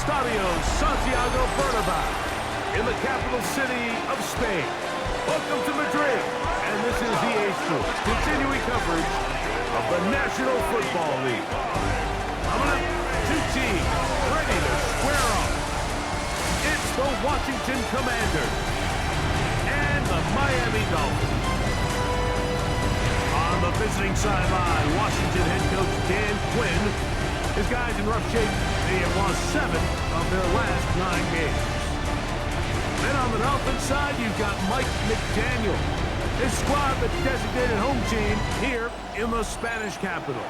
Estadio Santiago Bernabeu in the capital city of Spain. Welcome to Madrid, and this is EA Sports continuing coverage of the National Football League. Coming up, two teams ready to square off. It's the Washington Commanders and the Miami Dolphins. On the visiting sideline, Washington head coach Dan Quinn. His guys in rough shape. They have lost 7 of their last 9 games. Then on the Dolphins side, you've got Mike McDaniel. His squad, the designated home team, here in the Spanish capital.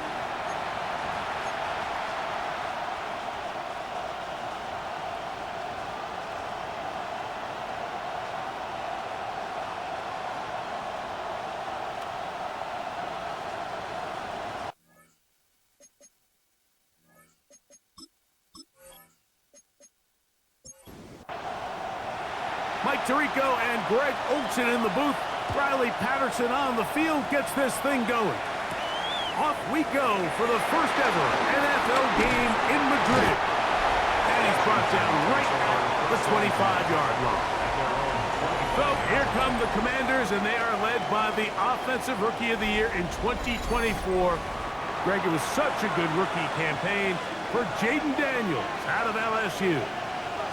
Mike Tirico and Greg Olsen in the booth. Riley Patterson on the field gets this thing going. Off we go for the first ever NFL game in Madrid. And he's brought down right at the 25-yard line. So here come the Commanders, and they are led by the Offensive Rookie of the Year in 2024. Greg, it was such a good rookie campaign for Jaden Daniels out of LSU.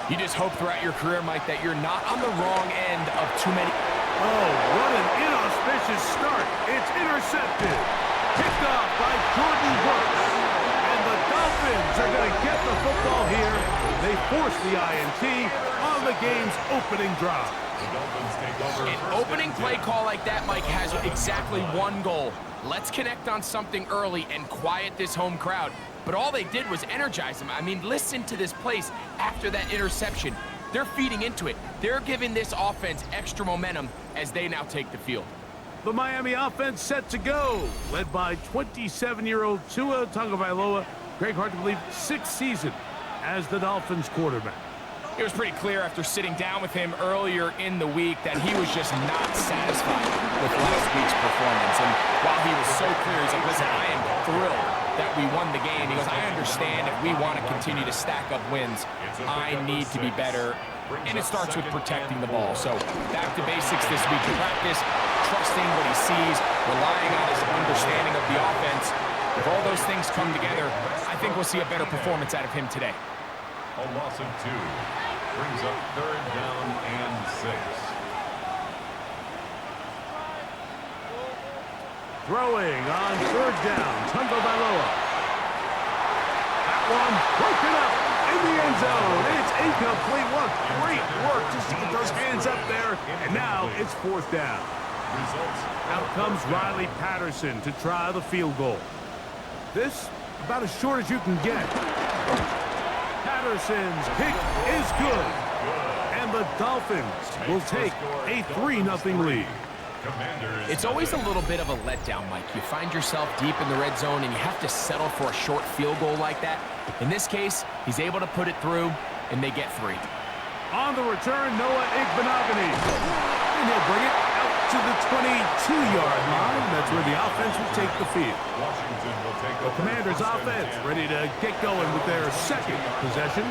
You just hope throughout your career, Mike, that you're not on the wrong end of too many. Oh, what an inauspicious start. It's intercepted. Picked off by Jordan Brooks. And the Dolphins are going to get the football here. They force the INT on the game's opening drive. An opening play call like that, Mike, has exactly one goal. Let's connect on something early and quiet this home crowd. But all they did was energize them. I mean, listen to this place after that interception. They're feeding into it. They're giving this offense extra momentum as they now take the field. The Miami offense set to go, led by 27-year-old Tua Tagovailoa. Greg, hard to believe, 6th season as the Dolphins quarterback. It was pretty clear after sitting down with him earlier in the week that he was just not satisfied with last week's performance. And while he was so clear, he's like, listen, I am thrilled that we won the game. He goes, I understand if we want to continue to stack up wins, I need to be better. And it starts with protecting the ball. So back to basics this week in practice, trusting what he sees, relying on his understanding of the offense. If all those things come together, I think we'll see a better performance out of him today. A loss of 2 brings up 3rd down and 6. Throwing on 3rd down, Tagovailoa. That one broken up in the end zone. It's incomplete. What great work just to get those hands up there. And now it's 4th down. Out comes Riley Patterson to try the field goal. This about as short as you can get. Patterson's kick is good. And the Dolphins will take a 3-0 lead. It's always a little bit of a letdown, Mike. You find yourself deep in the red zone and you have to settle for a short field goal like that. In this case, he's able to put it through, and they get 3. On the return, Noah Igbenogany. And he'll bring it out to the 22-yard line. That's where the offense will take the field. The Commanders' offense ready to get going with their 2nd possession.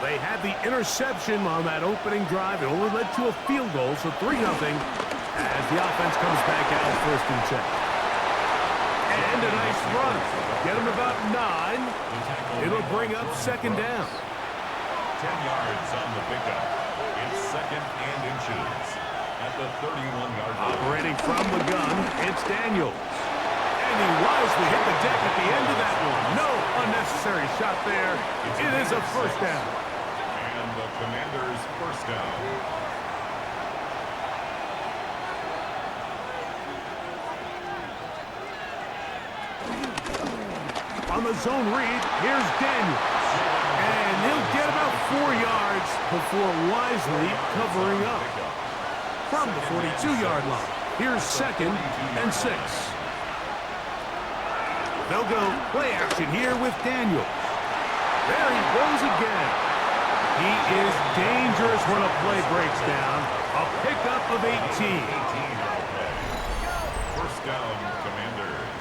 They had the interception on that opening drive. It only led to a field goal, so 3-0 as the offense comes back out 1st and 10. And a nice run. Get him about 9. It'll bring up 2nd down. 10 yards on the pickup. It's 2nd and inches at the 31-yard line. Operating from the gun, it's Daniels. And he wisely hit the deck at the end of that one. No unnecessary shot there. It is a 1st down. And the Commanders' 1st down. On the zone read, here's Daniels. And he'll get about 4 yards before wisely covering up. From the 42-yard line, here's 2nd and 6. They'll go play action here with Daniels. There he goes again. He is dangerous when a play breaks down. A pickup of 18. 1st down, Commanders.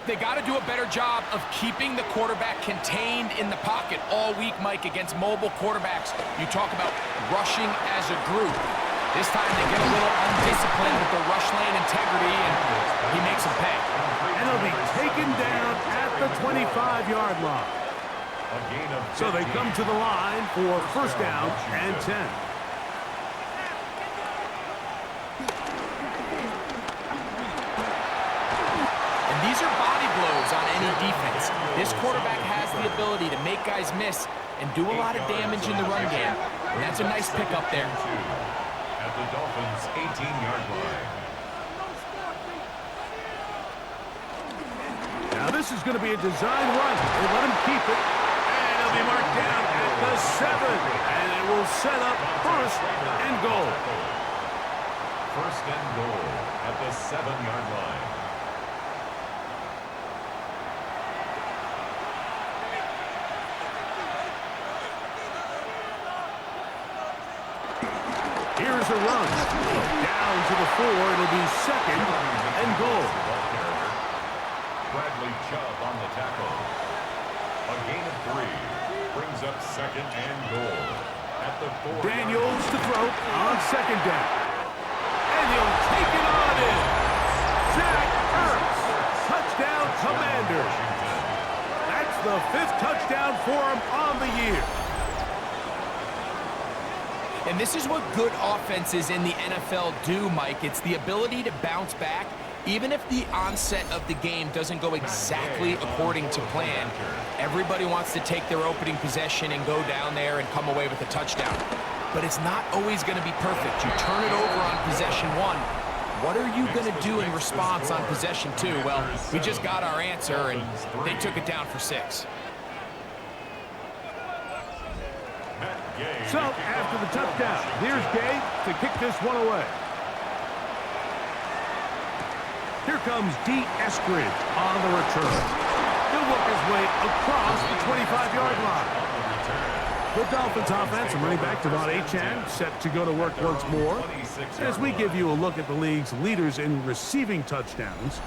They got to do a better job of keeping the quarterback contained in the pocket all week, Mike, against mobile quarterbacks. You talk about rushing as a group. This time they get a little undisciplined with the rush lane integrity, and he makes them pay. And he'll be taken down at the 25-yard line. So they come to the line for first down and 10. And these are body blows on any defense. This quarterback has the ability to make guys miss and do a lot of damage in the run game. And that's a nice pickup there. At the Dolphins' 18-yard line. Now this is going to be a design run. They let him keep it. And he'll be marked down at the 7. And it will set up first and goal. First and goal at the 7-yard line. Here's a run. Down to the 4. It'll be second and goal. Bradley Chubb on the tackle. A gain of 3. Brings up second and goal. At the 4. Daniels to throw on second down. And he'll take it on in. Zach Ertz. Touchdown, Commanders. That's the 5th touchdown for him on the year. And this is what good offenses in the NFL do, Mike. It's the ability to bounce back, even if the onset of the game doesn't go exactly according to plan. Everybody wants to take their opening possession and go down there and come away with a touchdown. But it's not always going to be perfect. You turn it over on possession 1. What are you going to do in response on possession 2? Well, we just got our answer, and they took it down for 6. So, after the touchdown, here's Gay to kick this one away. Here comes D. Eskridge on the return. He'll work his way across the 25-yard line. The Dolphins offense and running back Devon Achane set to go to work once more. As we give you a look at the league's leaders in receiving touchdowns,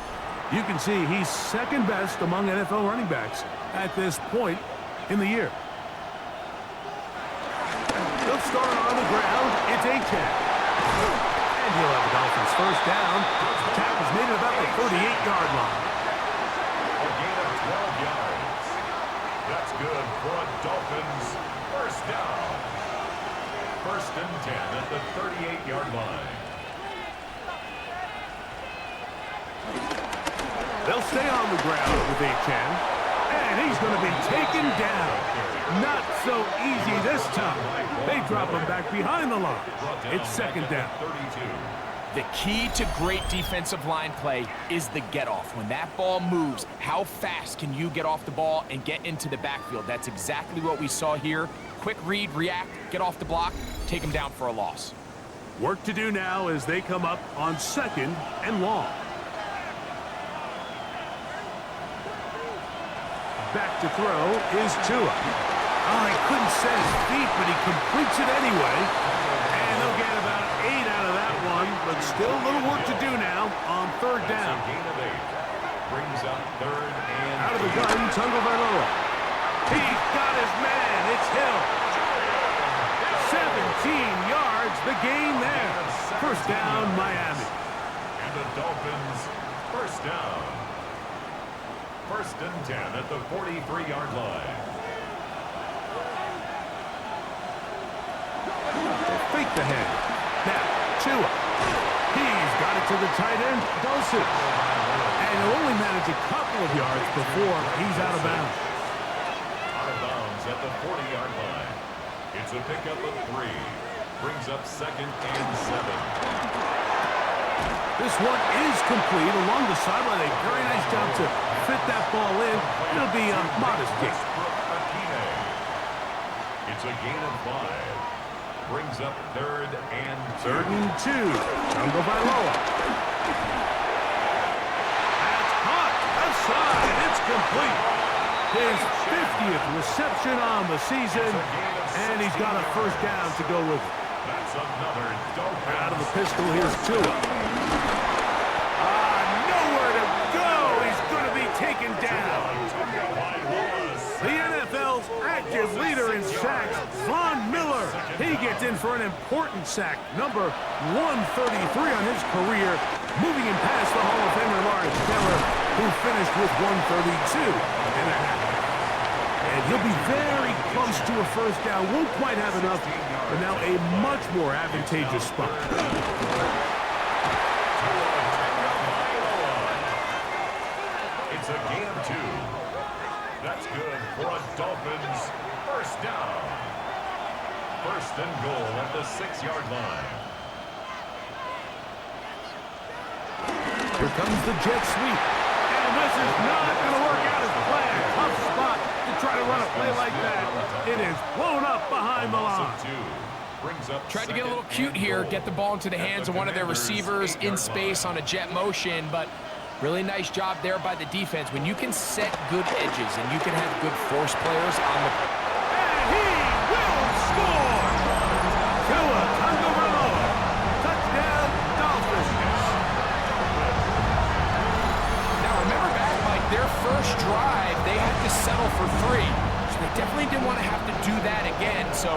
you can see he's second best among NFL running backs at this point in the year. He'll start on the ground. It's Achane. And he'll have the Dolphins first down. The tackle's made it about the 38-yard line. A gain of 12 yards. That's good for a Dolphins first down. First and 10 at the 38-yard line. They'll stay on the ground with Achane. And he's going to be taken down. Not so easy this time. They drop him back behind the line. It's second down. The key to great defensive line play is the get-off. When that ball moves, how fast can you get off the ball and get into the backfield? That's exactly what we saw here. Quick read, react, get off the block, take him down for a loss. Work to do now as they come up on second and long. Back to throw is Tua. Oh, he couldn't set his feet, but he completes it anyway. And they'll get about 8 out of that one, but still a little work to do now on third down. Gain of 8. Brings up third and out of the gun, Tagovailoa. He's got his man. It's Hill. 17 yards, the gain there. First down, Miami. And the Dolphins first down. First and 10 at the 43-yard line. Fake the head. Now, Tua. He's got it to the tight end, Dulcich. And he'll only manage a couple of yards before he's out of bounds. Out of bounds at the 40-yard line. It's a pickup of 3. Brings up second and 7. This one is complete along the sideline. A very nice job to fit that ball in. It'll be a modest gain. It's a gain of 5. Brings up third and 2. Third and 2. Tagovailoa. That's hot. Outside. It's complete. His 50th reception on the season. And he's got a first down to go with it. That's another Dolphins. Out of the pistol, here's Tua. Nowhere to go. He's going to be taken for an important sack, number 133 on his career, moving him past the Hall of Famer Lawrence Taylor, who finished with 132.5. And he'll be very close to a first down. Won't quite have enough, but now a much more advantageous spot. It's a gain of 2. That's good for a Dolphins first down. First and goal at the 6-yard line. Here comes the jet sweep. And this is not going to work out as planned. Tough spot to try to run a play like that. It is blown up behind the line. Tried to get a little cute here, get the ball into the hands of one of their receivers in space on a jet motion, but really nice job there by the defense. When you can set good edges and you can have good force players on the... And he will score! Tua Tagovailoa. Touchdown, Dolphins. Now remember back, Mike, their first drive, they had to settle for 3. So they definitely didn't want to have to do that again. So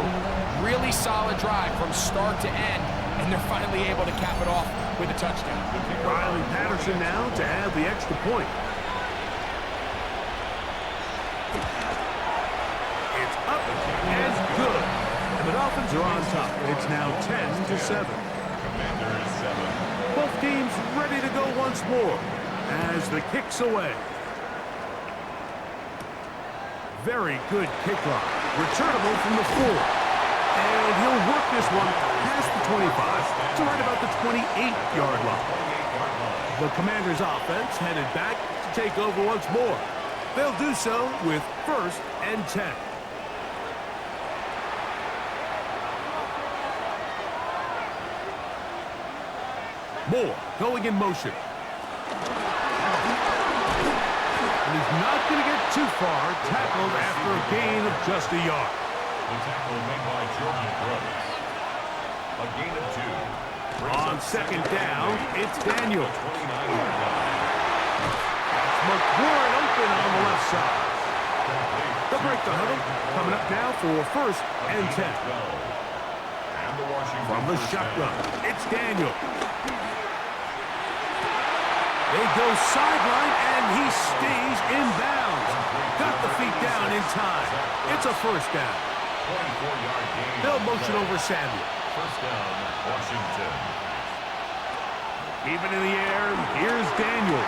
really solid drive from start to end, and they're finally able to cap it off with a touchdown. Riley Patterson now to add the extra point. It's up and good. And the Dolphins are on top. It's now 10-7. Commanders 7. Both teams ready to go once more as the kick's away. Very good kickoff. Returnable from the 4. And he'll work this one past the 25 to right about the 28-yard line. The Commanders' offense headed back to take over once more. They'll do so with 1st and 10. Moore going in motion. And he's not going to get too far, tackled after a gain of just a yard. The tackle made by Jordan Brooks. A gain of 2. On second down, it's Daniel. 29-yard line. That's McLaurin open on the left side. They'll break the huddle. Coming up now for 1st and 10. And the Washington From the shotgun, it's Daniel. They go sideline, and he stays in bounds. Got the feet down in time. It's a first down. 24-yard gain. They'll motion over Samuel. First down, Washington. Even in the air, here's Daniel.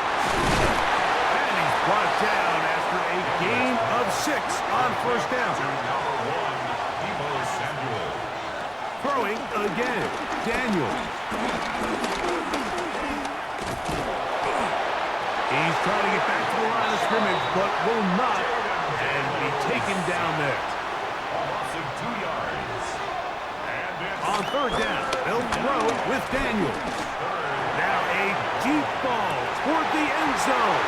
And he's brought down after a gain of 6 on first down. Number 1, Deebo Samuel. Throwing again, Daniel. He's trying to get back to the line of scrimmage, but will not, and be taken down there. A loss of 2 yards. And it's On third down, they'll throw with Daniel. Now a deep ball toward the end zone.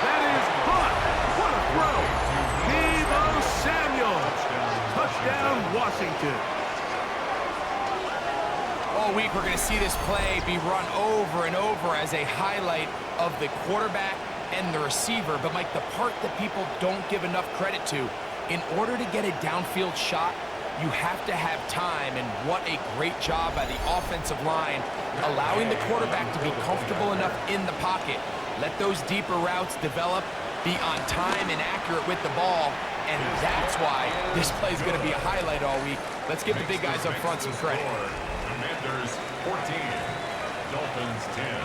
That is caught. What a throw. Deebo Samuel. Touchdown, Washington. All week we're going to see this play be run over and over as a highlight of the quarterback and the receiver. But, Mike, the part that people don't give enough credit to, in order to get a downfield shot, you have to have time, and what a great job by the offensive line, allowing the quarterback to be comfortable enough in the pocket, let those deeper routes develop, be on time and accurate with the ball, and that's why this play is going to be a highlight all week. Let's give the big guys up front some credit. Commanders 14, Dolphins 10.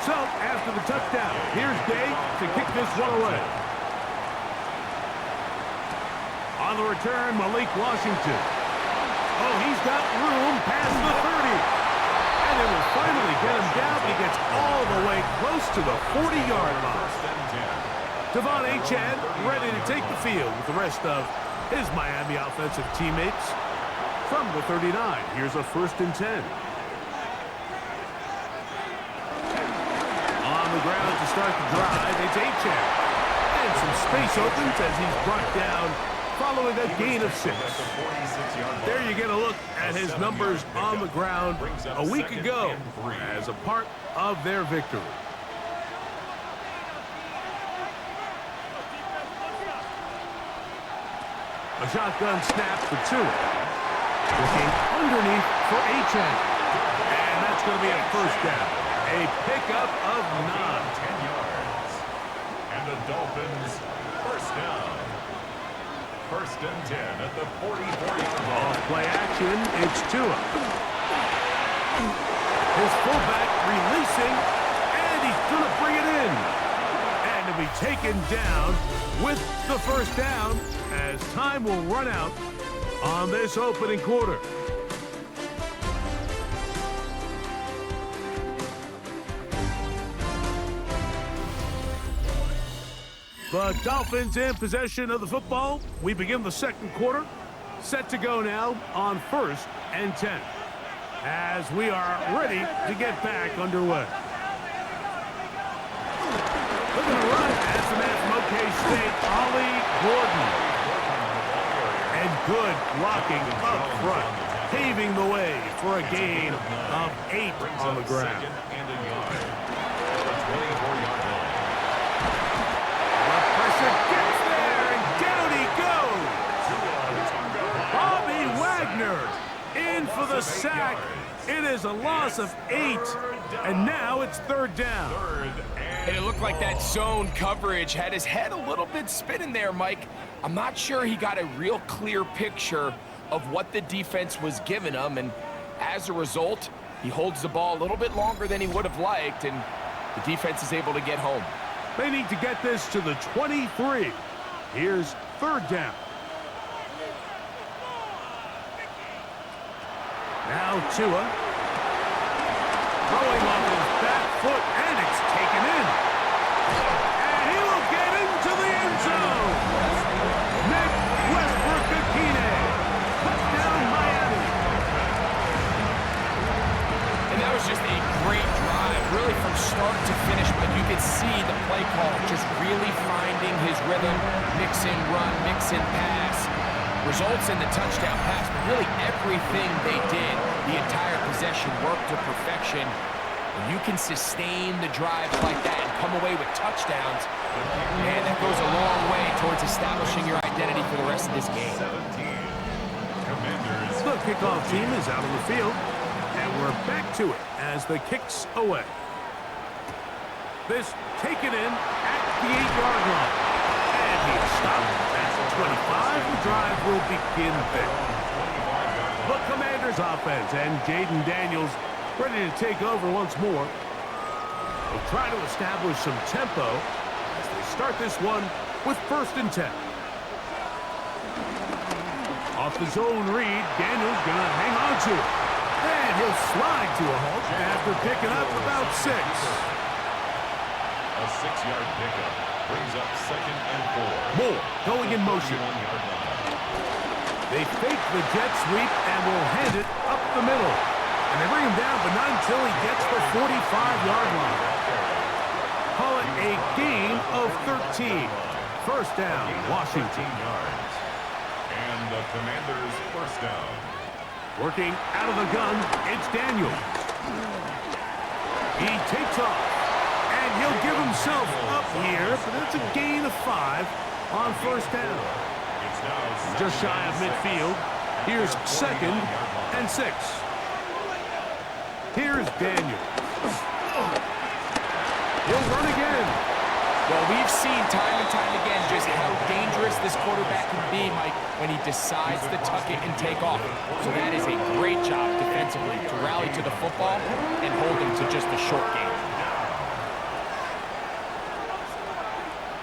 So, after the touchdown, here's Day to kick this one away. On the return, Malik Washington. Oh, he's got room past the 30. And they will finally get him down. He gets all the way close to the 40-yard line. Devon Achane ready to take the field with the rest of his Miami offensive teammates. From the 39, here's a 1st and 10. On the ground to start the drive, it's Achane. And some space opens as he's brought down following a gain of 6. There you get a look at his numbers on the ground a week ago as a part of their victory. A shotgun snap for two. Looking underneath for HN. And that's going to be a first down. A pickup of 9. 10 yards. And the Dolphins first down. First and 10 at the 44-yard line. Off play action, it's Tua. His fullback releasing, and he's going to bring it in. And to be taken down with the first down as time will run out on this opening quarter. The Dolphins in possession of the football. We begin the second quarter. Set to go now on 1st and 10. As we are ready to get back underway. Looking to run as the man from OK State, Ollie Gordon. And good blocking up front, paving the way for a gain of 8 on the ground. Gets there, and down he goes. Bobby Wagner in for the sack. It is a loss of 8, and now it's 3rd down. And it looked like that zone coverage had his head a little bit spinning there, Mike. I'm not sure he got a real clear picture of what the defense was giving him, and as a result, he holds the ball a little bit longer than he would have liked, and the defense is able to get home. They need to get this to the 23. Here's 3rd down. Now Tua. Throwing on his back foot, and it's taken in. And he will get into the end zone. Nick Westbrook-Akine. Touchdown, Miami. And that was just a great drive, really from start to finish, but you could see the play call just really finding his rhythm, mix and run, mix and pass. Results in the touchdown pass, but really everything they did, the entire possession worked to perfection. When you can sustain the drives like that and come away with touchdowns, man, that goes a long way towards establishing your identity for the rest of this game. The kickoff team is out on the field, and we're back to it as the kick's away. This taken in at the 8-yard line. And he's stopped at 25. The drive will begin there. The Commanders offense and Jaden Daniels ready to take over once more. They'll try to establish some tempo as they start this one with 1st and 10. Off the zone read, Daniels gonna hang on to it. And he'll slide to a halt after picking up about 6. A 6-yard pickup brings up 2nd and 4. Moore going in motion. They fake the jet sweep and will hand it up the middle. And they bring him down, but not until he gets the 45-yard line. Call it a gain of 13. First down, Washington. Yards. And the Commanders first down. Working out of the gun, it's Daniels. He takes off. And he'll give himself up here, but that's a gain of 5 on first down. Just shy of midfield. Here's 2nd and 6. Here's Daniels. He'll run again. Well, we've seen time and time again just how dangerous this quarterback can be, Mike, when he decides to tuck it and take off. So that is a great job defensively to rally to the football and hold him to just a short gain.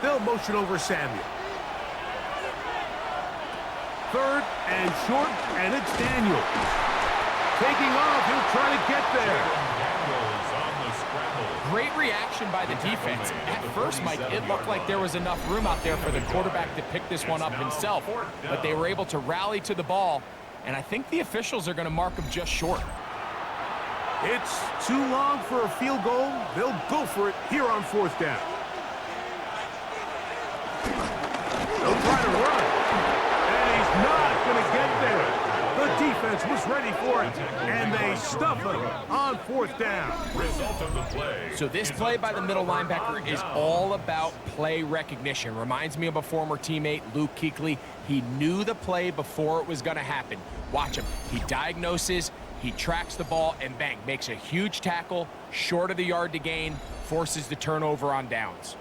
They'll motion over Samuel. 3rd and short, and it's Daniels. Taking off, he'll try to get there. Great reaction by the defense. At first, Mike, it looked like there was enough room out there for the quarterback to pick this one up himself, but they were able to rally to the ball, and I think the officials are going to mark him just short. It's too long for a field goal. They'll go for it here on 4th down. They'll try to run, and he's not going to get there. The defense was ready for it, and they stuff him on 4th down. Result of the play. So this play by the middle linebacker is all about play recognition. Reminds me of a former teammate, Luke Kuechly. He knew the play before it was going to happen. Watch him. He diagnoses, he tracks the ball, and bang, makes a huge tackle, short of the yard to gain, forces the turnover on downs.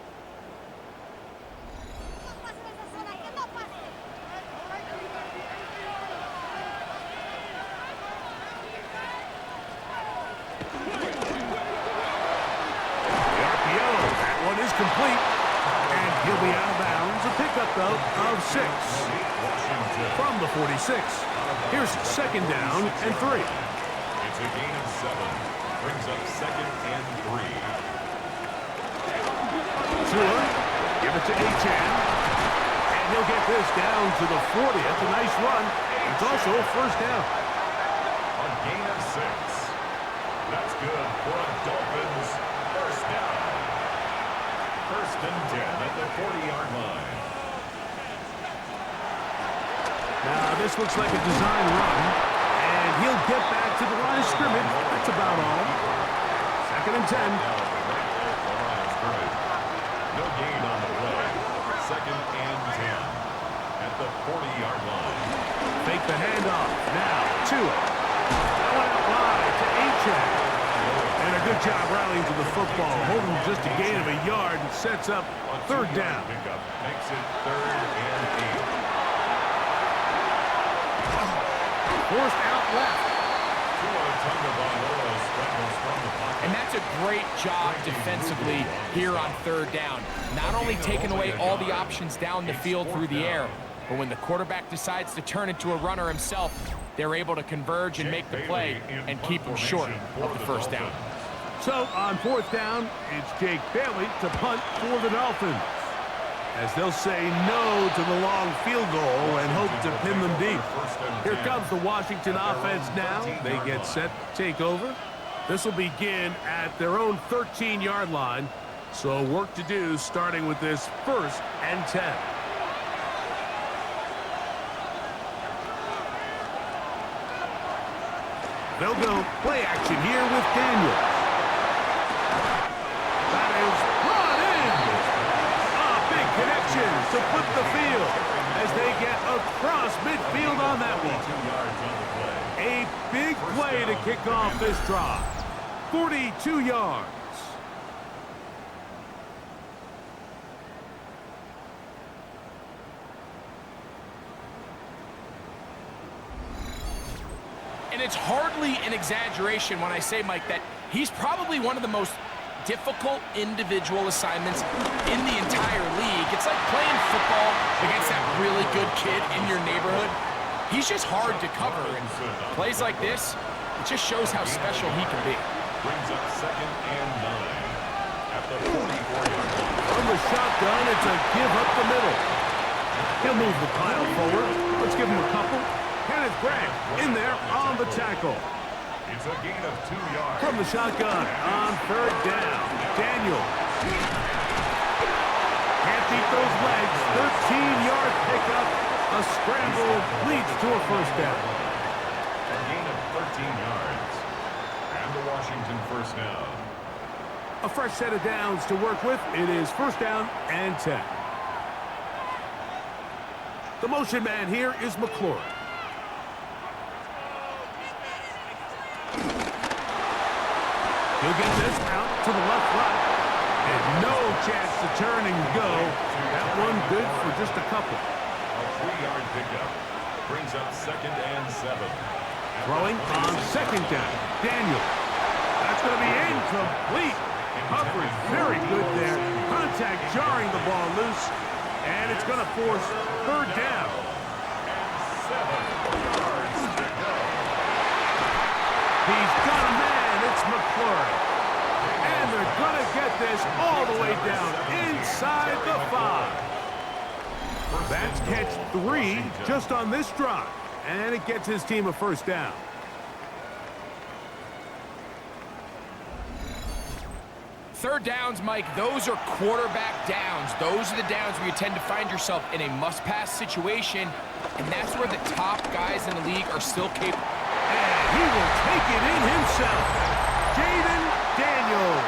Complete, and he'll be out of bounds. A pickup, though, of 6 from the 46. Here's 2nd down and 3. It's a gain of 7. Brings up 2nd and 3. Tua, give it to Achan, and he'll get this down to the 40. That's a nice run. It's also a 1st down. A gain of 6. That's good for a Dolphins 1st down. 1st and 10 at the 40-yard line. Now, this looks like a design run, and he'll get back to the line of scrimmage. That's about all. 2nd and 10. No gain on the play. 2nd and 10 at the 40-yard line. Fake the handoff. Now, Tua. Going out wide to Achan. And a good job rallying to the football, holding just a gain of a yard and sets up 3rd down. Pickup makes it 3rd and 8. Forced out left. And that's a great job defensively here on 3rd down. Not only taking away all the options down the field through the air, but when the quarterback decides to turn into a runner himself, they're able to converge and make the play and keep him short of the 1st down. So on 4th down, it's Jake Bailey to punt for the Dolphins, as they'll say no to the long field goal and hope to pin them deep. Here comes the Washington offense now. They get set to take over. This will begin at their own 13-yard line, so work to do starting with this 1st and 10. They'll go play action here with Daniels. That is brought in. A big connection to put the field as they get across midfield on that one. A big play to kick off this drive. 42 yards. And it's hardly an exaggeration when I say, Mike, that he's probably one of the most difficult individual assignments in the entire league. It's like playing football against that really good kid in your neighborhood. He's just hard to cover, and plays like this, it just shows how special he can be. Brings up 2nd and 9 at the 44-yard line. From the shotgun, it's a give up the middle. He'll move the pile forward. Let's give him a couple. Kenneth Grant in there on the tackle. It's a gain of 2 yards. From the shotgun on 3rd down, Daniel. Can't beat those legs. 13-yard pickup. A scramble leads to a 1st down. A gain of 13 yards. And the Washington 1st down. A fresh set of downs to work with. It is 1st down and 10. The motion man here is McClure. He'll get this out to the left flat. And no chance to turn and go. That one good for just a couple. A 3-yard pickup. Brings up 2nd and 7. Throwing on 2nd down. Daniel. That's going to be incomplete. Coverage very good there. Contact jarring the ball loose. And it's going to force 3rd down. 7 yards to go. He's got a man. It's McClure. And they're going to get this all the way down inside the 5. That's catch 3 just on this drive. And it gets his team a 1st down. Third downs, Mike, those are quarterback downs. Those are the downs where you tend to find yourself in a must-pass situation, and that's where the top guys in the league are still capable. And he will take it in himself. Jaden Daniels.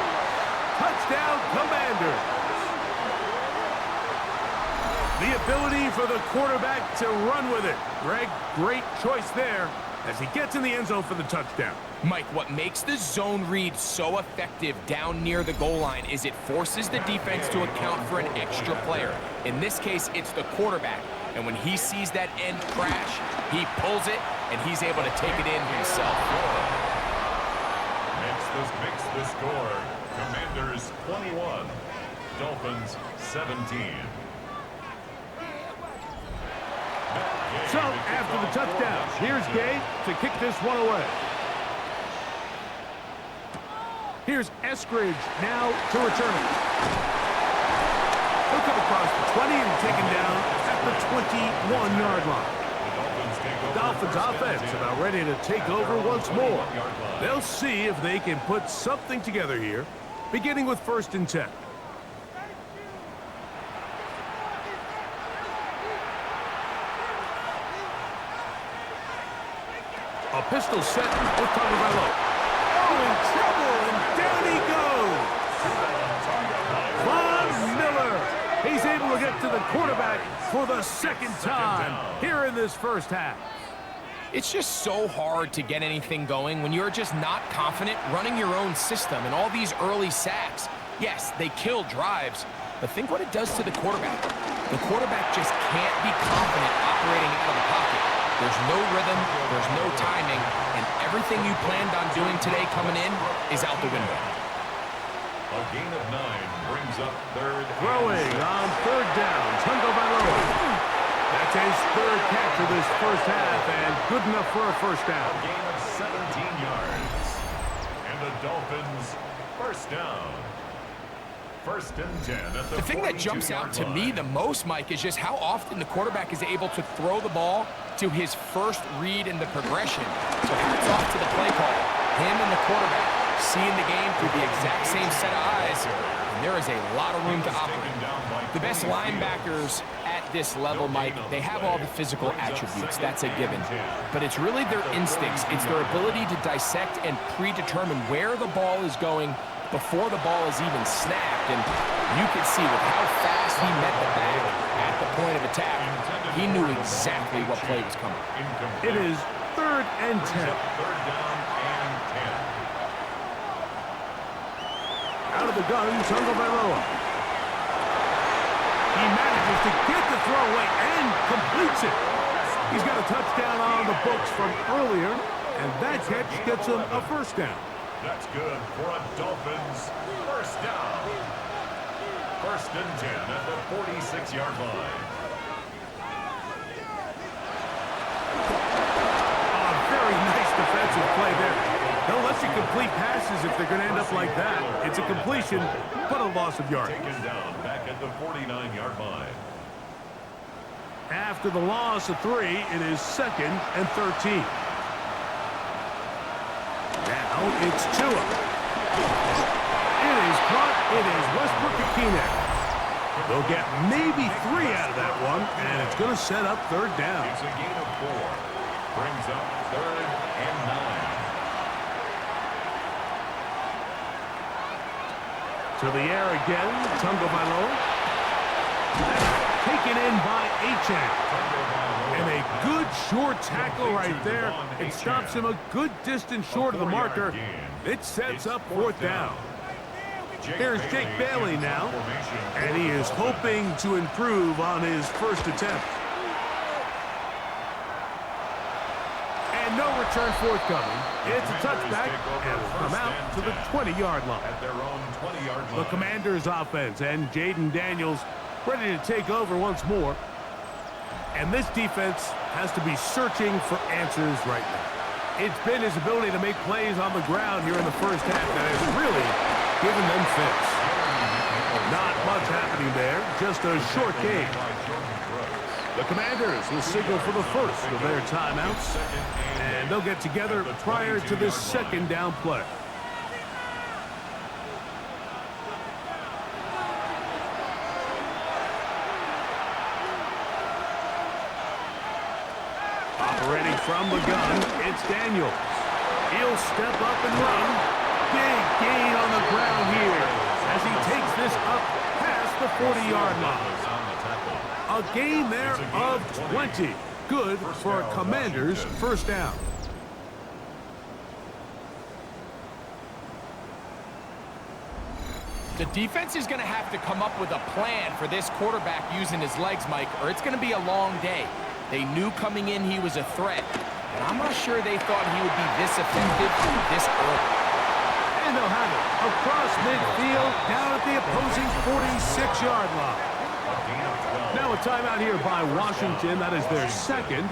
Touchdown, Commanders. The ability for the quarterback to run with it. Greg, great choice there as he gets in the end zone for the touchdown. Mike, what makes the zone read so effective down near the goal line is it forces the defense to account for an extra player. In this case, it's the quarterback. And when he sees that end crash, he pulls it, and he's able to take it in himself. Makes the score. Commanders 21, Dolphins 17. So, after the touchdown, here's Gabe to kick this one away. Here's Eskridge now to return it. He'll come across the 20 and taken down at the 21-yard line. The Dolphins offense about ready to take over once more. They'll see if they can put something together here, beginning with 1st and 10. A pistol set with Tagovailoa. Oh, in trouble, and down he goes. Von Miller. He's able to get to the quarterback for the 2nd time here in this first half. It's just so hard to get anything going when you're just not confident running your own system and all these early sacks. Yes, they kill drives, but think what it does to the quarterback. The quarterback just can't be confident operating out of the pocket. There's no rhythm, there's no timing, and everything you planned on doing today coming in is out the window. A gain of 9 brings up 3rd. Throwing on 3rd down, Tagovailoa. That's his 3rd catch of this first half, and good enough for a first down. A gain of 17 yards. And the Dolphins 1st down. 1st and 10 at the thing that jumps out to me the most, Mike, is just how often the quarterback is able to throw the ball to his first read in the progression. So hats off to the play caller. Him and the quarterback seeing the game through the exact same set of eyes. And there is a lot of room to operate. The best linebackers at this level, Mike, they have all the physical attributes. That's a given. But it's really their instincts. It's their ability to dissect and predetermine where the ball is going before the ball is even snapped. And you can see with how fast he met the bag at the point of attack, he knew exactly what play was coming. It is 3rd and 10. 3rd down and 10. Out of the gun, Tagovailoa. He manages to get the throw away and completes it. He's got a touchdown on the books from earlier, and that catch gets him a first down. That's good for a Dolphins 1st down. 1st and 10 at the 46-yard line. Very nice defensive play there. They'll let you complete passes if they're going to end up like that. It's a completion, but a loss of yards. Taken down back at the 49-yard line. After the loss of 3, it is 2nd and 13. Now it's Tua. It is caught. It is Westbrook-Ikine. They'll get maybe 3 out of that one, and it's going to set up 3rd down. It's a gain of 4. Brings up 3rd and 9. To the air again, Tagovailoa. Taken in by Achane. And a good short tackle right there. It stops him a good distance short of the marker. It sets up 4th down. Here's Jake Bailey now, and he is hoping to improve on his first attempt. And no return forthcoming. It's a touchback, and will come out to the 20-yard line. At their own 20-yard line. The Commanders' offense and Jaden Daniels ready to take over once more. And this defense has to be searching for answers right now. It's been his ability to make plays on the ground here in the first half that has really given them fits. Not much happening there, just a short game. The Commanders will signal for the first of their timeouts, and they'll get together prior to this 2nd down play. from the gun, it's Daniels. He'll step up and run. Big gain on the ground here as he takes this up past the 40-yard line. A gain there of 20. Good for a Commanders' first down. The defense is going to have to come up with a plan for this quarterback using his legs, Mike, or it's going to be a long day. They knew coming in he was a threat, and I'm not sure they thought he would be this effective this early. And they'll have it across midfield down at the opposing 46-yard line. Now a timeout here by Washington. That is their second.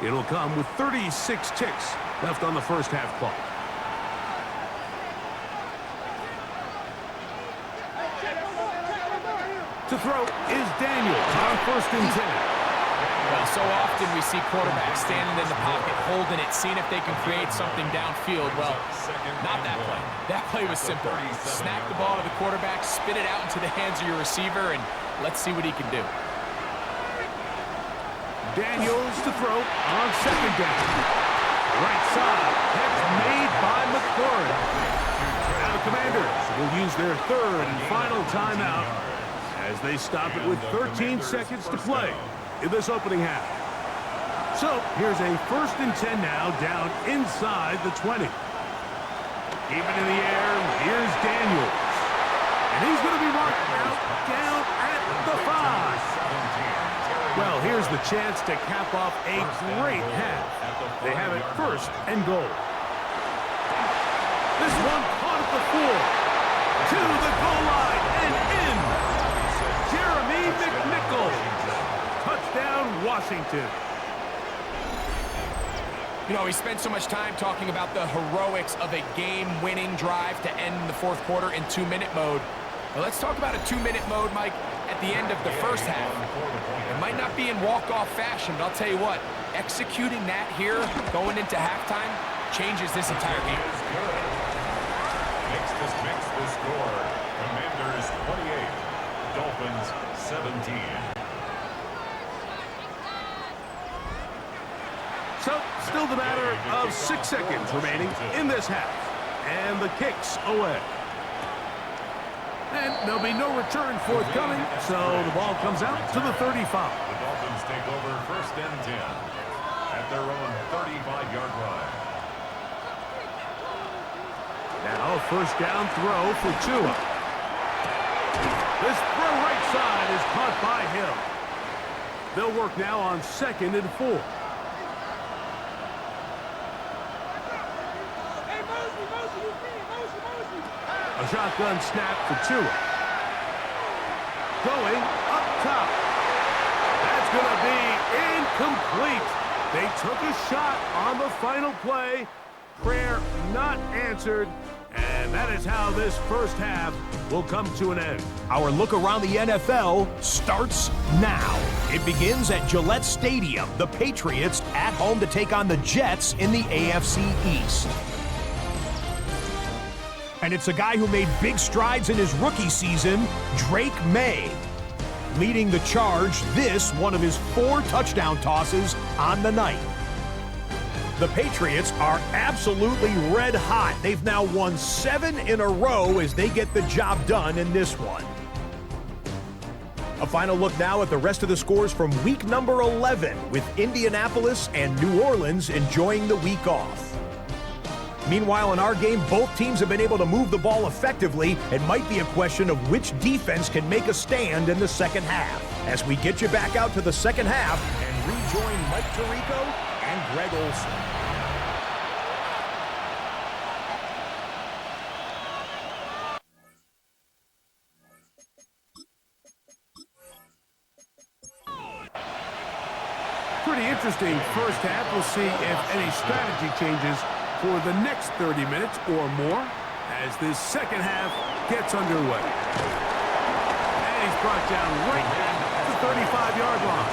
It'll come with 36 ticks left on the first half clock. To throw is Daniels on 1st and 10. Well, so often we see quarterbacks standing in the pocket, holding it, seeing if they can create something downfield. Well, not that play. That play was simple. Snap the ball to the quarterback, spit it out into the hands of your receiver, and let's see what he can do. Daniels to throw on 2nd down. Right side. Catch made by McLaurin. Now the Commanders will use their 3rd and final timeout as they stop it with 13 seconds to play in this opening half. So here's a 1st and 10 now down inside the 20. Keep it in the air. Here's Daniels. And he's going to be marked out down at the 5. Well, here's the chance to cap off a great half. They have it 1st and goal. This one caught at the 4. To the goal line and in. Jeremy McNichol. Touchdown, Washington. You know, we spent so much time talking about the heroics of a game-winning drive to end the 4th quarter in 2-minute mode. Well, let's talk about a 2-minute mode, Mike, at the end of the first half. It might not be in walk-off fashion, but I'll tell you what, executing that here, going into halftime, changes this entire game. Makes the score. Commanders 28, Dolphins 17. So, still the matter of 6 seconds remaining in this half. And the kick's away. And there'll be no return forthcoming, so the ball comes out to the 35. The Dolphins take over 1st and 10 at their own 35-yard line. Now, 1st down throw for Tua. This throw right side is caught by him. They'll work now on 2nd and 4. A shotgun snap for Tua. Going up top. That's going to be incomplete. They took a shot on the final play. Prayer not answered. And that is how this first half will come to an end. Our look around the NFL starts now. It begins at Gillette Stadium. The Patriots at home to take on the Jets in the AFC East. And it's a guy who made big strides in his rookie season, Drake May. Leading the charge, this one of his 4 touchdown tosses on the night. The Patriots are absolutely red hot. They've now won 7 in a row as they get the job done in this one. A final look now at the rest of the scores from week number 11, with Indianapolis and New Orleans enjoying the week off. Meanwhile, in our game, both teams have been able to move the ball effectively. It might be a question of which defense can make a stand in the second half. As we get you back out to the second half and rejoin Mike Tirico and Greg Olson. Pretty interesting first half. We'll see if any strategy changes for the next 30 minutes or more as this second half gets underway. And he's brought down right at the 35-yard line.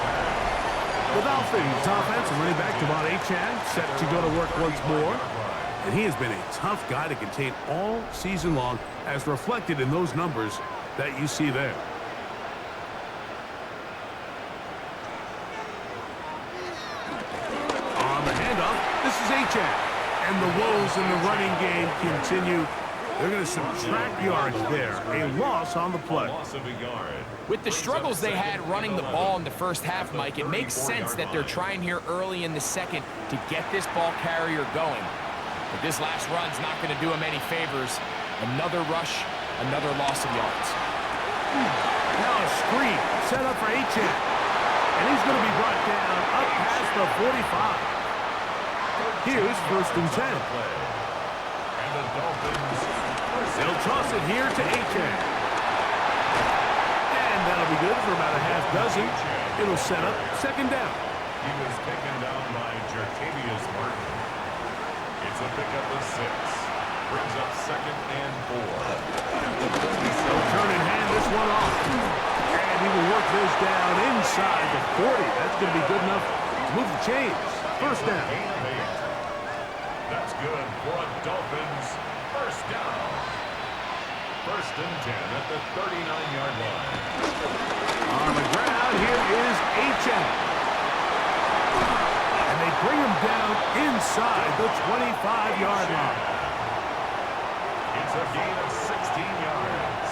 The Dolphins offense running back to Devon Achane, set to go to work once more. And he has been a tough guy to contain all season long, as reflected in those numbers that you see there. Achane. And the woes in the running game continue. They're going to subtract yards there. A loss on the play. Loss of a yard. With the struggles they had running the ball in the first half, Mike, it makes sense that they're trying here early in the second to get this ball carrier going. But this last run's not going to do him any favors. Another rush, another loss of yards. Now a screen set up for Achane. And he's going to be brought down up past the 45. Here's 1st and 10. And the Dolphins. They'll toss it here to Achane. And that'll be good for about a half dozen. It'll set up 2nd down. He was taken down by Jertavius Martin. It's a pickup of 6. Brings up 2nd and 4. They'll turn and hand this one off. And he will work this down inside the 40. That's going to be good enough to move the chains. 1st down. That's good for a Dolphins 1st down. 1st and 10 at the 39-yard line. On the ground, here is Achane. And they bring him down inside the 25-yard line. It's a gain of 16 yards.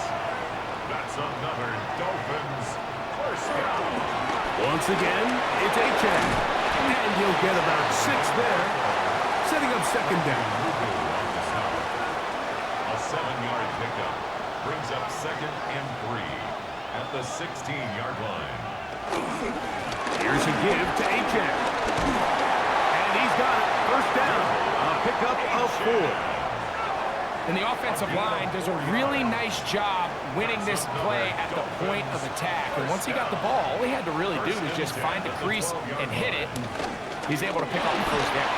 That's another Dolphins 1st down. Once again, it's Achane. And he'll get about 6 there, setting up 2nd down. A 7-yard pickup brings up 2nd and 3 at the 16-yard line. Here's a give to Achane. And he's got it. 1st down. A pickup of 4. And the offensive line does a really nice job winning this play at the point of attack. And once he got the ball, all he had to really do was just find the crease and hit it. He's able to pick up the 1st down.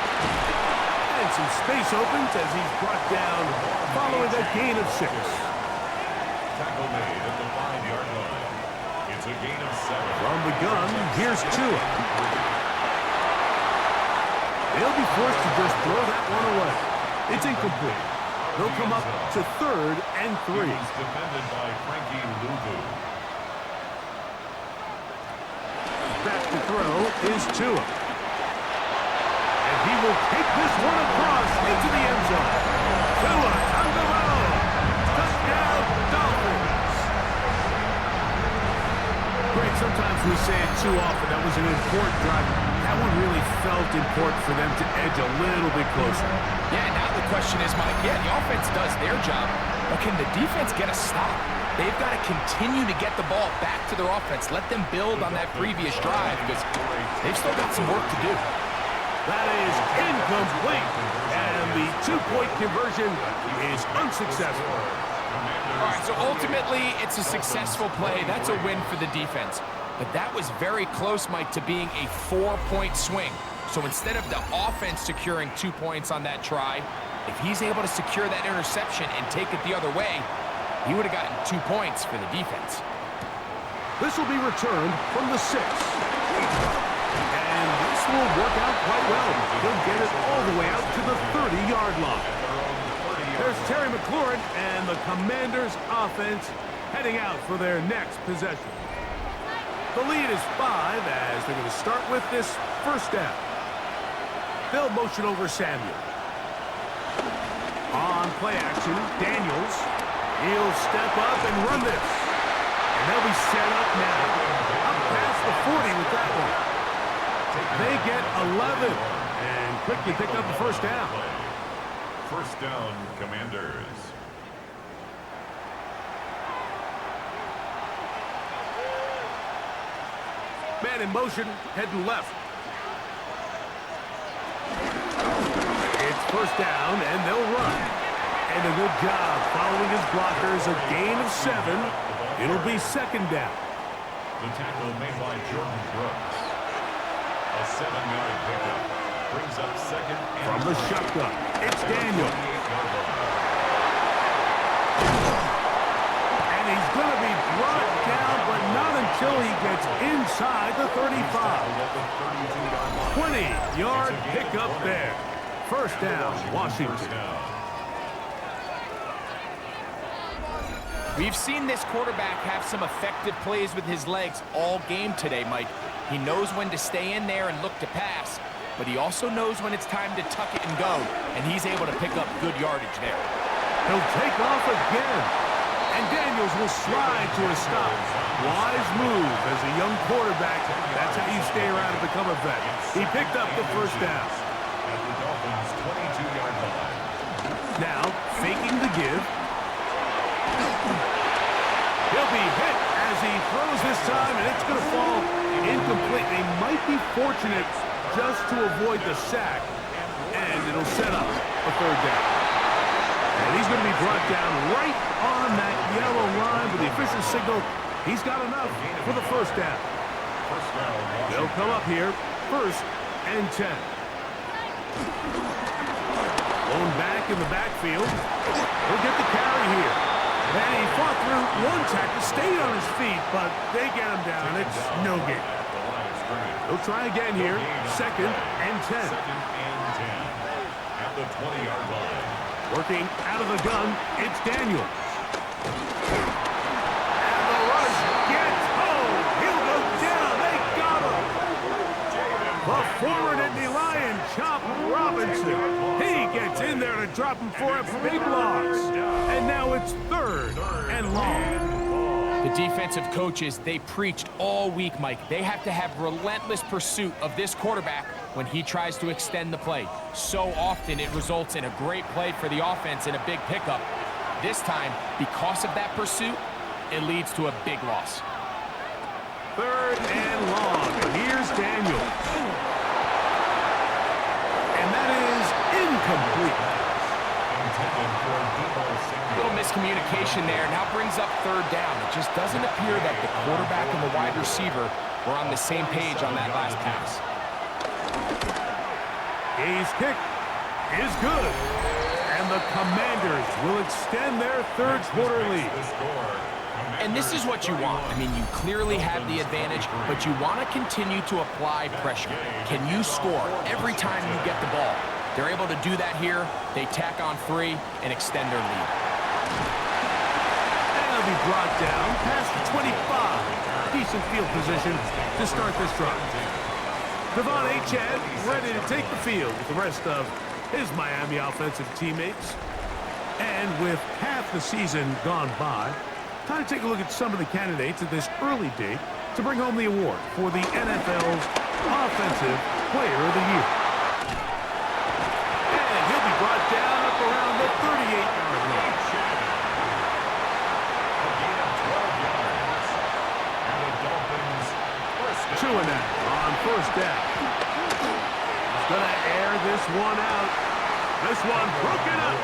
And some space opens as he's brought down following that gain of 6. Tackle made at the 5-yard line. It's a gain of 7. From the gun, here's Tua. They'll be forced to just throw that one away. It's incomplete. They'll come up to 3rd and 3. He's defended by Frankie Luvu. Back to throw is Tua. And he will take this one across into the end zone. Tua on the road. Touchdown, Dolphins. Greg, sometimes we say it too often. That was an important drive. That one really felt important for them to edge a little bit closer. Yeah, now the question is, Mike, the offense does their job, but can the defense get a stop? They've got to continue to get the ball back to their offense. Let them build on that previous drive because they've still got some work to do. That is incomplete. And the 2-point conversion is unsuccessful. All right, so ultimately, it's a successful play. That's a win for the defense. But that was very close, Mike, to being a 4-point swing. So instead of the offense securing 2 points on that try, if he's able to secure that interception and take it the other way, he would have gotten 2 points for the defense. This will be returned from the 6. And this will work out quite well. He'll get it all the way out to the 30-yard line. There's Terry McLaurin and the Commanders' offense heading out for their next possession. The lead is 5 as they're going to start with this 1st down. They'll motion over Samuel. On play action, Daniels. He'll step up and run this. And they'll be set up now. Up past the 40 with that one. They get 11 and quickly pick up the 1st down. 1st down, Commanders. Man in motion, heading left. It's 1st down, and they'll run. And a good job following his blockers, a gain of 7. It'll be 2nd down. The tackle made by Jordan Brooks. A 7-yard pickup brings up 2nd and From the shotgun, it's Daniel. And he's going to be brought down, but not until he gets inside the 35. 20-yard pickup there. 1st down, Washington. We've seen this quarterback have some effective plays with his legs all game today, Mike. He knows when to stay in there and look to pass, but he also knows when it's time to tuck it and go, and he's able to pick up good yardage there. He'll take off again, and Daniels will slide to a stop. Wise move as a young quarterback. That's how you stay around and become a vet. He picked up the first down. At the Dolphins' 22-yard line. Now, faking the give. He'll be hit as he throws this time, and it's going to fall incomplete. They might be fortunate just to avoid the sack, and it'll set up a third down. And he's going to be brought down right on that yellow line with the official signal. He's got enough for the first down. They'll come up here, 1st and 10. Going back in the backfield. He'll get the carry here. And he fought through one tackle, stayed on his feet, but they get him down. It's no gain. He'll try again here, 2nd and 10. At the 20-yard line. Working out of the gun, it's Daniels. And the rush gets home. He'll go down. They got him. The forward Indy Lion, Chop Robinson. He gets in there to drop him for a big loss. And now it's 3rd and long. The defensive coaches, they preached all week, Mike. They have to have relentless pursuit of this quarterback when he tries to extend the play. So often it results in a great play for the offense and a big pickup. This time, because of that pursuit, it leads to a big loss. 3rd and long. And here's Daniels. And that is incomplete. A little miscommunication there. Now brings up 3rd down. It just doesn't appear that the quarterback and the wide receiver were on the same page on that last pass. His kick is good. And the Commanders will extend their 3rd quarter lead. And this is what you want. I mean, you clearly have the advantage, but you want to continue to apply pressure. Can you score every time you get the ball? They're able to do that here. They tack on 3 and extend their lead. And they'll be brought down past the 25. Decent field position to start this drive. Devon Achane ready to take the field with the rest of his Miami offensive teammates. And with half the season gone by, time to take a look at some of the candidates at this early date to bring home the award for the NFL's Offensive Player of the Year. And he'll be brought down up around the 38-yard line. Chewing that on 1st down. He's going to air this one out. This one broken up.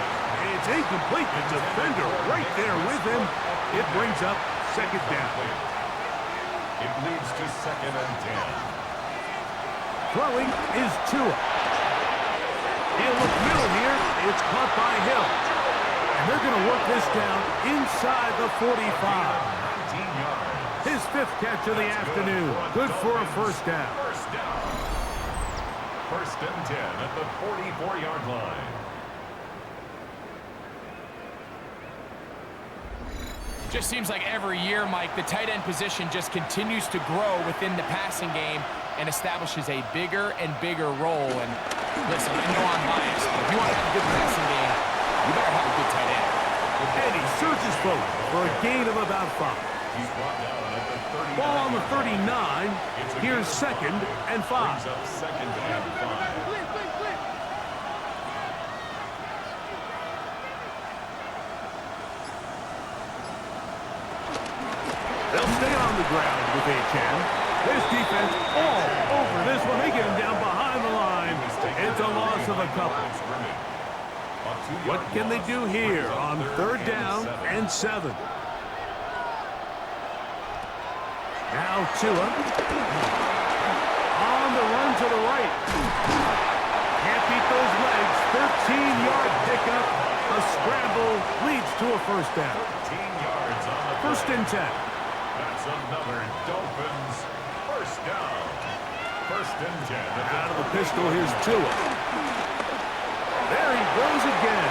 It's incomplete. The defender right there with him. It brings up 2nd down. It leads to 2nd and 10. Throwing is Tua. He'll look middle here. It's caught by Hill. And they're going to work this down inside the 45. 19 yards. His 5th catch of the afternoon. Good for a 1st down. 1st and 10 at the 44-yard line. Just seems like every year, Mike, the tight end position just continues to grow within the passing game and establishes a bigger and bigger role. And listen, I know I'm biased, but if you want to have a good passing game, you better have a good tight end. And he searches forward for a gain of about 5. He's brought down at the 39. Ball on the 39. Here's 2nd and 5. Brings up 2nd and 5. They'll stay on the ground with Achane. This defense all over this one. They get him down behind the line. It's a loss of a couple. What can they do here on 3rd down and 7? Now Tua. On the run to the right. Can't beat those legs. 13-yard pickup. A scramble leads to a 1st down. 13 yards on the 1st and 10. That's another Dolphins 1st down. 1st and 10. Out of the pistol, here's Tua. There he goes again.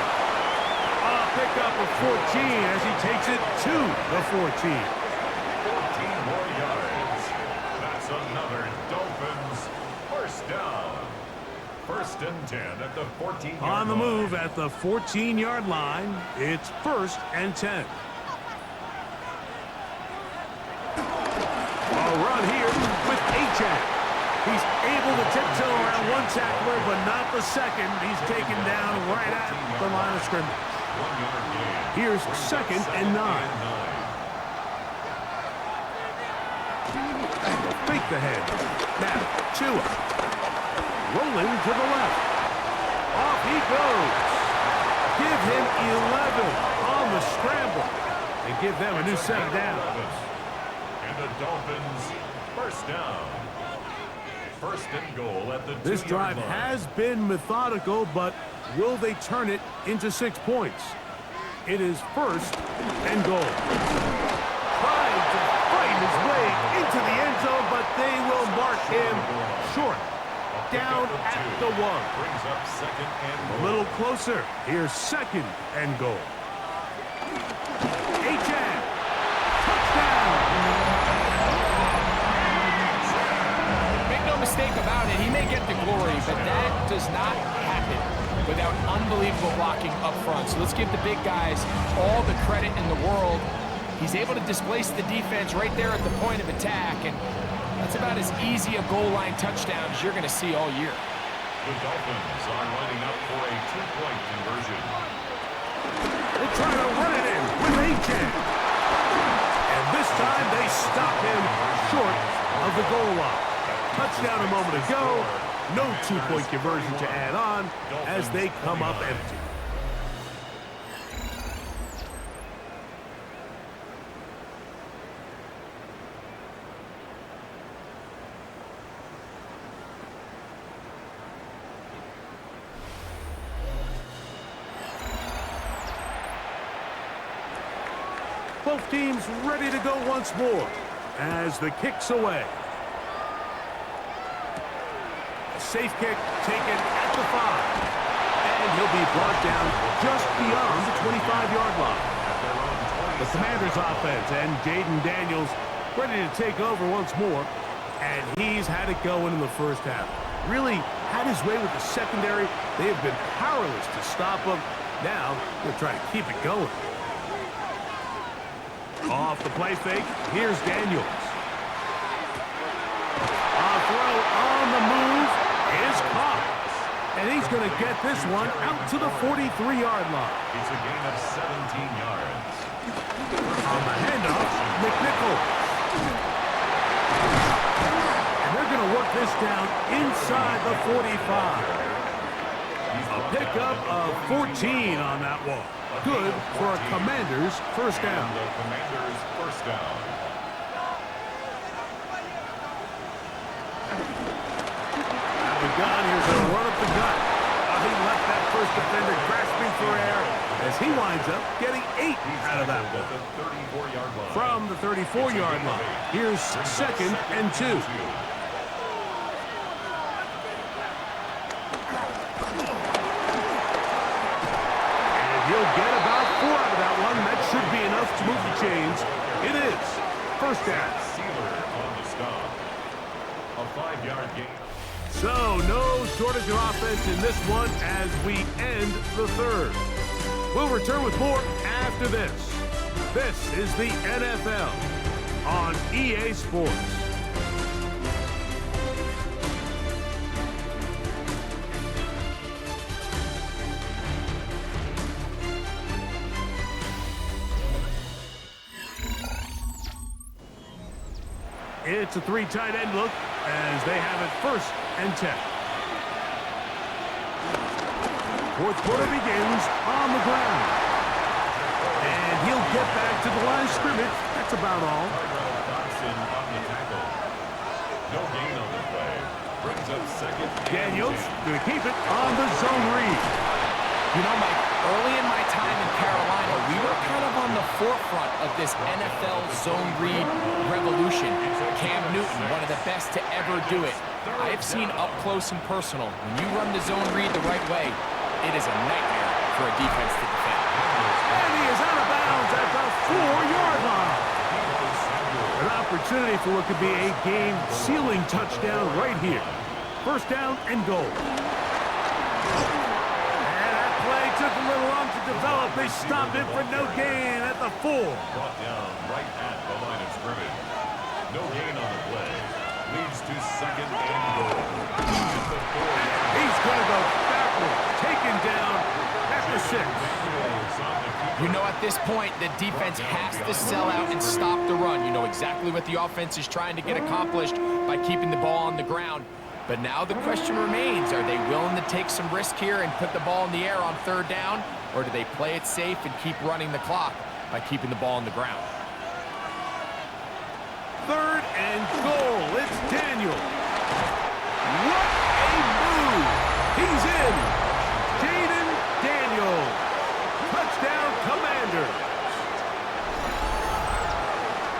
Pick up a 14 as he takes it to the 14. 14 more yards. That's another Dolphins first down. First and 10 at the 14-yard line. On the move at the 14-yard line, it's 1st and 10. A run here with H.A. He's able to tiptoe around one tackler, but not the second. He's taken down right at the line of scrimmage. 1 yard gain. Here's 2nd and 9. Fake the head. Now, Tua. Rolling to the left. Off he goes. Give him 11 on the scramble. And give them a new set of downs. And the Dolphins first down. First and goal at the 2-yard line. This drive has been methodical, but will they turn it into 6 points? It is 1st and goal. Trying to fight his way into the end zone, but they will mark him short. Down at the 1. Brings up 2nd and A little closer. Here's 2nd and goal. H.A. Touchdown. Make no mistake about it, he may get the glory, but that does not happen without unbelievable blocking up front. So let's give the big guys all the credit in the world. He's able to displace the defense right there at the point of attack, and that's about as easy a goal line touchdown as you're going to see all year. the Dolphins are lining up for a 2-point conversion. They're trying to run it in with H.A. And this time they stop him short of the goal line. Touchdown a moment ago. No 2-point conversion to add on as they come up empty. Both teams ready to go once more as the kick's away. A safe kick taken at the 5. And he'll be brought down just beyond the 25-yard line. The Commanders' offense and Jaden Daniels ready to take over once more. And he's had it going in the first half. Really had his way with the secondary. They have been powerless to stop him. Now they're trying to keep it going. Off the play fake, here's Daniels. A throw on the move is caught. And he's going to get this one out to the 43-yard line. It's a gain of 17 yards. On the handoff, McNichols. And they're going to work this down inside the 45. A pickup of 14 on that one. Good for a Commanders first down. The Commanders first down. Out the gun, here's a run up the gut. He left that first defender grasping for air as he winds up getting 8 out of that one. At the 34-yard line. From the 34-yard line, here's 2nd and 2. He'll get about 4 out of that one. That should be enough to move the chains. It is first down. Sealer on the stop. A 5-yard gain. So no shortage of offense in this one as we end the third. We'll return with more after this. This is the NFL on EA Sports. It's a 3 tight end look as they have it 1st and 10. Fourth quarter begins on the ground. And he'll get back to the line of scrimmage. That's about all. Dodson on the tackle. No gain on the play. Brings up 2nd. Daniels going to keep it on the zone read. You know, Mike, early in my time in Carolina, we were kind of on the forefront of this NFL zone read revolution. Cam Newton, one of the best to ever do it. I have seen up close and personal. When you run the zone read the right way, it is a nightmare for a defense to defend. And he is out ready for what could be a game-sealing touchdown right here. First down and goal. And that play took a little long to develop. They stopped it for no gain at the 4. Brought down right at the line of scrimmage. No gain on the play. Leads to second and goal. He's going to go backward. Taken down at the 6. You know, at this point, the defense has to sell out and stop the run. You know exactly what the offense is trying to get accomplished by keeping the ball on the ground. But now the question remains, are they willing to take some risk here and put the ball in the air on third down? Or do they play it safe and keep running the clock by keeping the ball on the ground? Third and goal. It's Daniel. What a move. He's in. Jaden Daniels. Touchdown, Commanders.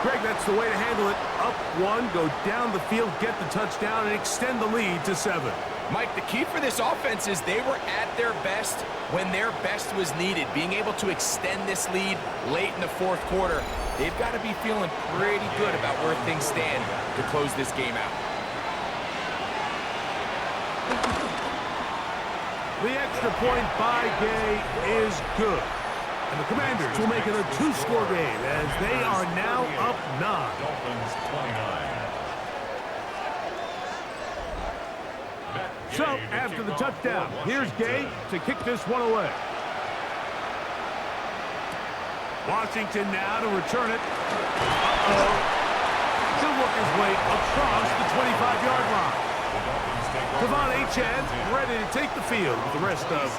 Greg, that's the way to handle it. Up 1, go down the field, get the touchdown, and extend the lead to 7. Mike, the key for this offense is they were at their best when their best was needed. Being able to extend this lead late in the fourth quarter, they've got to be feeling pretty good about where things stand to close this game out. The extra point by Gay is good. And the Commanders will make it a 2-score game as they are now up 9. Dolphins 29. So, after the touchdown, here's Gay to kick this one away. Washington now to return it. He'll work his way across the 25-yard line. Devon Achane ready to take the field with the rest of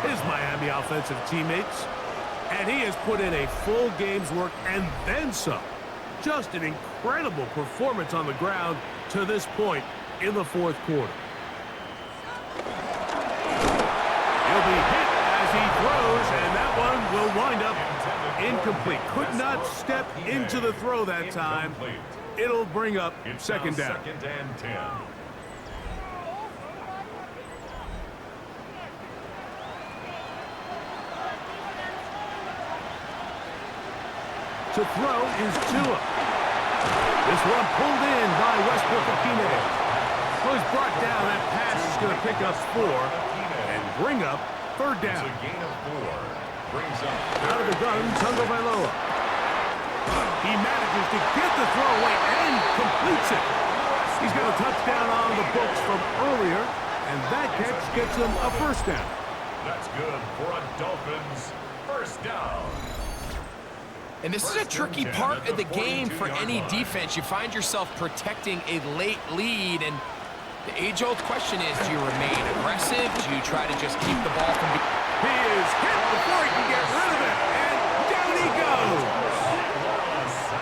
his Miami offensive teammates. And he has put in a full game's work and then some. Just an incredible performance on the ground to this point in the fourth quarter. He'll be hit as he throws, and that one will wind up incomplete. Could not step into the throw that time. It'll bring up second down. Second and 10. To throw is Tua. This one pulled in by Westbrook-Ikhine. Well, he's brought down. That pass is going to pick up 4 and bring up third down. It's a gain of 4. Brings up Out of the gun, Tungo Vailoa. He manages to get the throw away and completes it. He's got a touchdown on the books from earlier, and that catch gets him a first down. That's good for a Dolphins first down. And this is a tricky part of the game for any defense. You find yourself protecting a late lead, and the age-old question is, do you remain aggressive? Do you try to just keep the ball from... He is hit before he can get rid of it, and down he goes.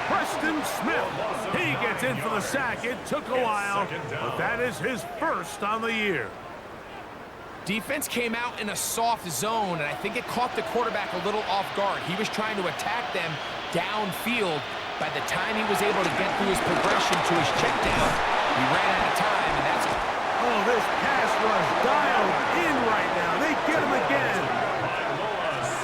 Preston Smith, he gets in for the sack. It took a while, but that is his first on the year. Defense came out in a soft zone, and I think it caught the quarterback a little off guard. He was trying to attack them downfield. By the time he was able to get through his progression to his check down, he ran out of time, and that's... Oh, this pass rush dialed in right now. They get him again.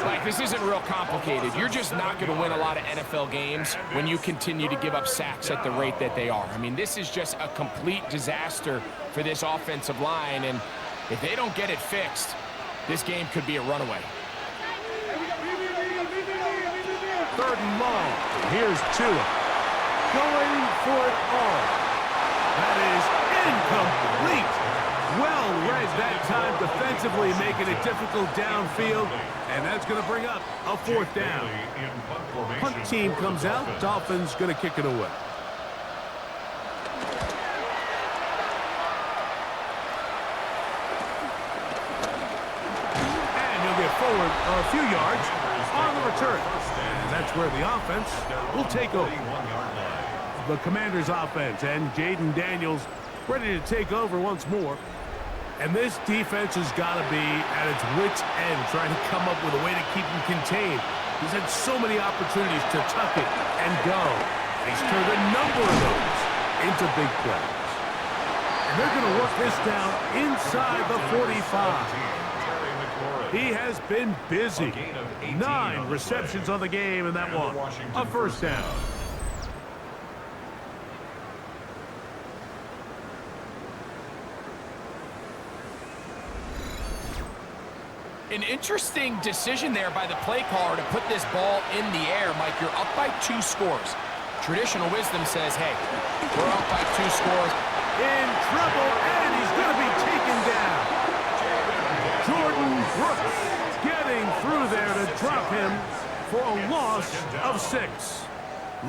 Like, this isn't real complicated. You're just not going to win a lot of NFL games when you continue to give up sacks at the rate that they are. I mean, this is just a complete disaster for this offensive line, and if they don't get it fixed, this game could be a runaway. Third and long. Here's Tua. Going for it all. That is incomplete. Well read that time defensively, making it difficult downfield. And that's going to bring up a fourth down. Punt team comes out. Dolphins going to kick it away. Forward a few yards on the return. And that's where the offense will take over. The Commanders' offense and Jaden Daniels ready to take over once more. And this defense has got to be at its wits' end, trying to come up with a way to keep him contained. He's had so many opportunities to tuck it and go. He's turned a number of those into big plays. And they're going to work this down inside the 45. He has been busy. 9 receptions on the game, and that one, a first down. An interesting decision there by the play caller to put this ball in the air. Mike, you're up by 2 scores. Traditional wisdom says, hey, we're up by 2 scores. In trouble, and he's going to be taken down. Jordan Brooks getting through there to drop him for a loss of 6.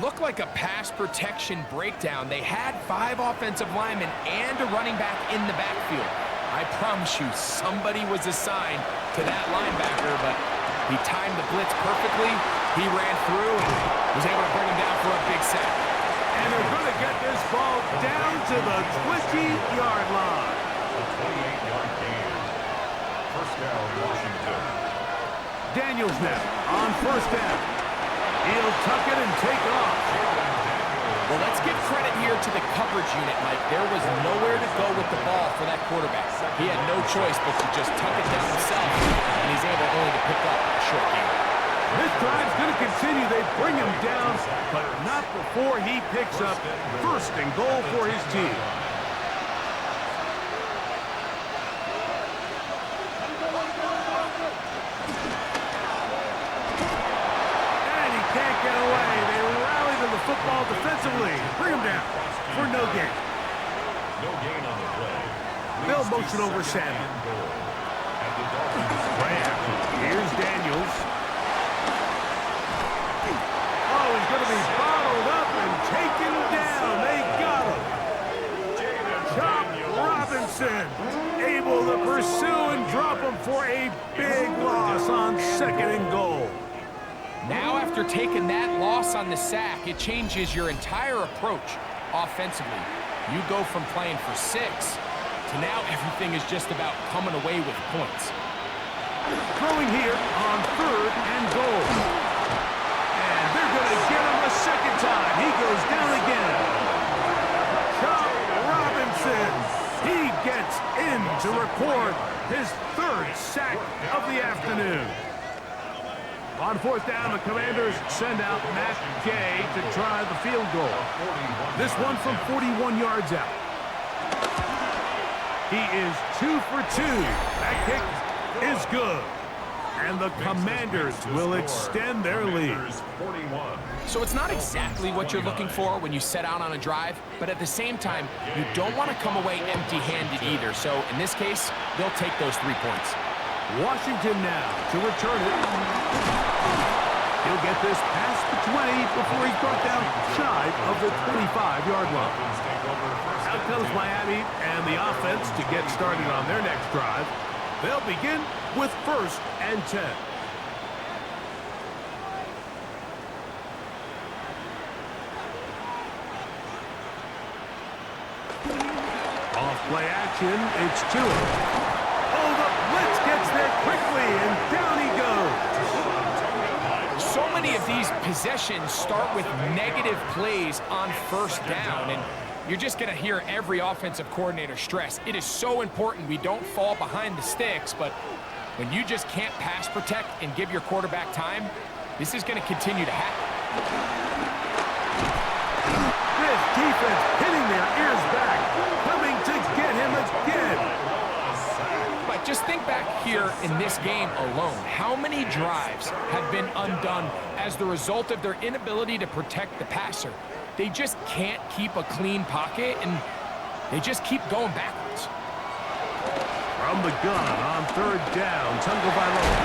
Looked like a pass protection breakdown. They had 5 offensive linemen and a running back in the backfield. I promise you, somebody was assigned to that linebacker, but he timed the blitz perfectly. He ran through and was able to bring him down for a big sack. And they're going to get this ball down to the 20-yard line. A 28-yard gain. First down, Washington. Daniels now on first down. He'll tuck it and take off. Well, let's give credit here to the coverage unit, Mike. There was nowhere to go with the ball for that quarterback. He had no choice but to just tuck it down himself, and he's able only to pick up a short gain. This drive's going to continue. They bring him down, but not before he picks up first and goal for his team. And he can't get away. They rally to the football defensively. Bring him down for no gain. No gain on the play. They'll motion over Sanders. Play action. Here's Daniels. Oh, he's going to be bottled up and taken down. They got him. Chop Robinson able to pursue and drop him for a big loss on 2nd and goal. Now, after taking that loss on the sack, it changes your entire approach offensively. You go from playing for 6 to now everything is just about coming away with points. Throwing here on 3rd and goal. And they're going to get him a second time. He goes down again. Chop Robinson. He gets in to record his 3rd sack of the afternoon. On 4th down, the Commanders send out Matt Gay to try the field goal. This one from 41 yards out. He is 2 for 2. That kick is good. And the Commanders will extend their lead. So it's not exactly what you're looking for when you set out on a drive, but at the same time, you don't want to come away empty-handed either. So in this case, they'll take those 3 points. Washington now to return it. He'll get this past the 20 before he's brought down shy of the 25-yard line. Out comes Miami and the offense to get started on their next drive. They'll begin with 1st and 10. Off play action, it's Tua. Oh, the blitz gets there quickly, and down he goes. So many of these possessions start with negative plays on 1st down, and you're just going to hear every offensive coordinator stress. It is so important we don't fall behind the sticks, but when you just can't pass protect and give your quarterback time, this is going to continue to happen. This defense hitting their ears back, coming to get him again. But just think back here in this game alone. How many drives have been undone as the result of their inability to protect the passer? They just can't keep a clean pocket, and they just keep going backwards. From the gun on 3rd down, Tagovailoa.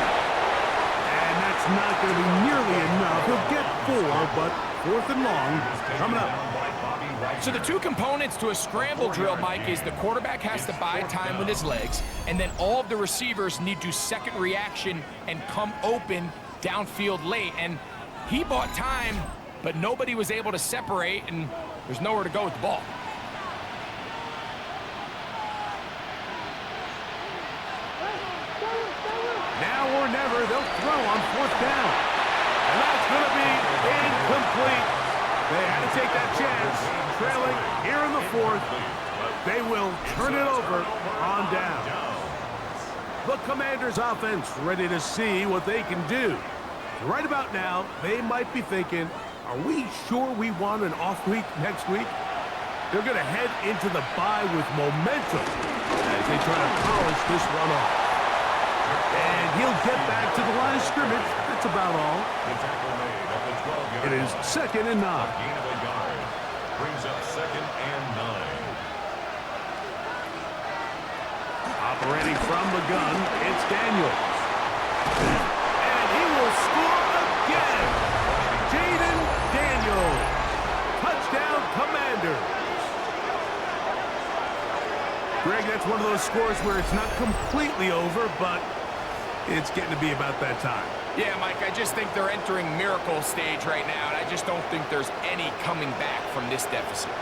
And that's not going to be nearly enough. He'll get 4, but 4th and long coming up. So the 2 components to a scramble drill, Mike, is the quarterback has to buy time with his legs, and then all of the receivers need to second reaction and come open downfield late. And he bought time, but nobody was able to separate, and there's nowhere to go with the ball. Now or never, they'll throw on 4th down. And that's going to be incomplete. They had to take that chance, trailing here in the 4th. They will turn it over on down. The Commanders' offense ready to see what they can do. Right about now, they might be thinking, are we sure we want an off week next week? They're going to head into the bye with momentum as they try to polish this one off. And he'll get back to the line of scrimmage. That's about all. The tackle made at the 12-yard It is line. 2nd and 9. Gain of a yard. Brings up 2nd and 9. Operating from the gun, it's Daniels. And he will score again. Jaden Daniels. Touchdown, Commanders. Greg, that's one of those scores where it's not completely over, but it's getting to be about that time. Yeah, Mike, I just think they're entering miracle stage right now, and I just don't think there's any coming back from this deficit.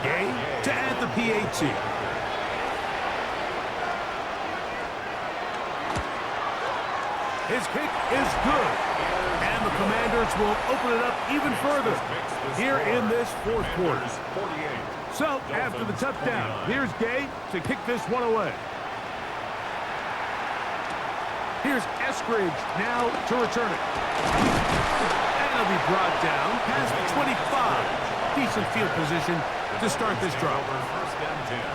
Gay to add the PAT. His kick is good. And the Commanders will open it up even further here in this fourth quarter. 48. So, after the touchdown, here's Gay to kick this one away. Here's Eskridge now to return it. And it'll be brought down past the 25. Decent field position to start this drive.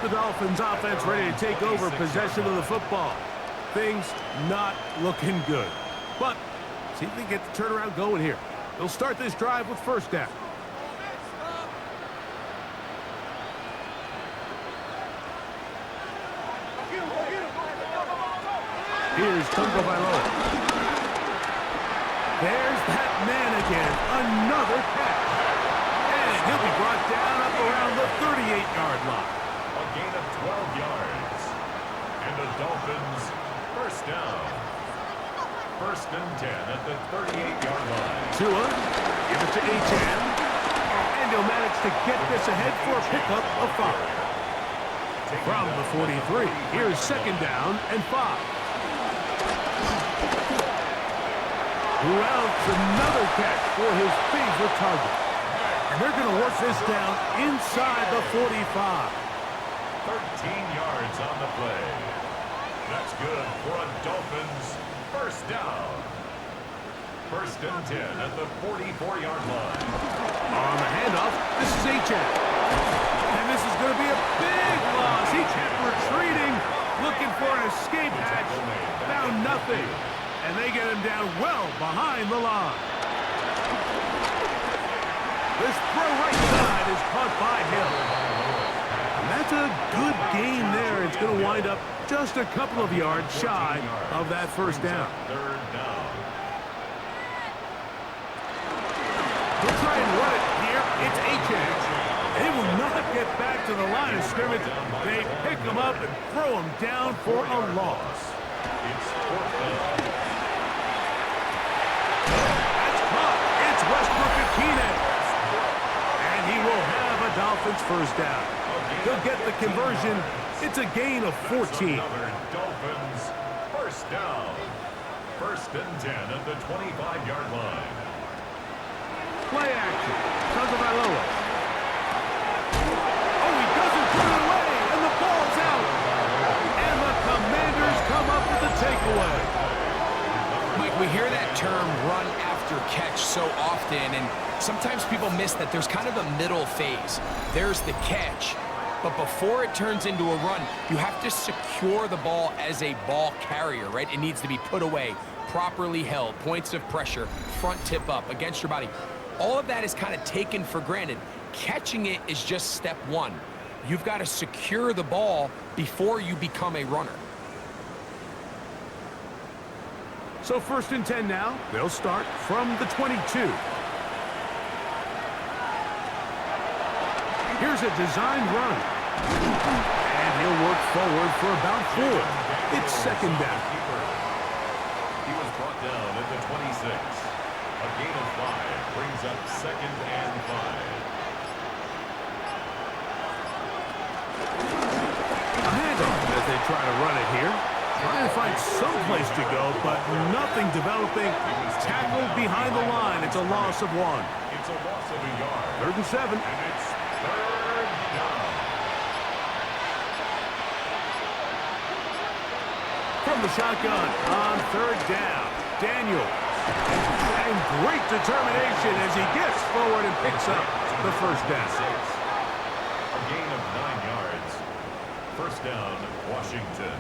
The Dolphins offense ready to take over possession of the football. Things not looking good. But see if they get the turnaround going here. They'll start this drive with first down. Here's Tagovailoa. There's that man again. Another catch. And he'll be brought down up around the 38-yard line. A gain of 12 yards. And the Dolphins first down. 1st and 10 at the 38-yard line. Tua, give it to Achane. And he'll manage to get this ahead for a pickup of 5. From the 43, here's 2nd down and 5. Who else? Another catch for his favorite target. And they're going to work this down inside the 45. 13 yards on the play. That's good for a Dolphins first down. 1st and 10 at the 44-yard line. On the handoff, this is Achane. And this is going to be a big loss. He kept retreating, looking for an escape hatch. Found nothing. And they get him down well behind the line. This throw right side is caught by Hill. And that's a good gain there. It's going to wind up just a couple of yards shy of that first down. 3rd down. He'll try and run it here. It's Achane. He will not get back to the line of scrimmage. They pick him up and throw him down for a loss. It's 4th down. And he will have a Dolphins first down. He'll get the conversion. It's a gain of 14. Another Dolphins first down. 1st and 10 at the 25-yard line. Play action. Tagovailoa. Oh, he doesn't put it away, and the ball's out. And the Commanders come up with the takeaway. Mike, we hear that term run after catch so often, and sometimes people miss that there's kind of a middle phase. There's the catch, but before it turns into a run, you have to secure the ball as a ball carrier, right? It needs to be put away, properly held, points of pressure, front tip up against your body. All of that is kind of taken for granted. Catching it is just step one. You've got to secure the ball before you become a runner. So 1st and 10 now. They'll start from the 22. Here's a designed run. And he'll work forward for about 4. It's 2nd down. He was brought down at the 26. A gain of 5 brings up 2nd and 5. A handoff as they try to run it here. Trying to find some place to go, but nothing developing. Tackled behind the line. It's a loss of 1. It's a loss of a yard. 3rd and 7. And it's 3rd down. From the shotgun on 3rd down. Daniels. And great determination as he gets forward and picks up the first down. A gain of 9 yards. 1st first down, Washington.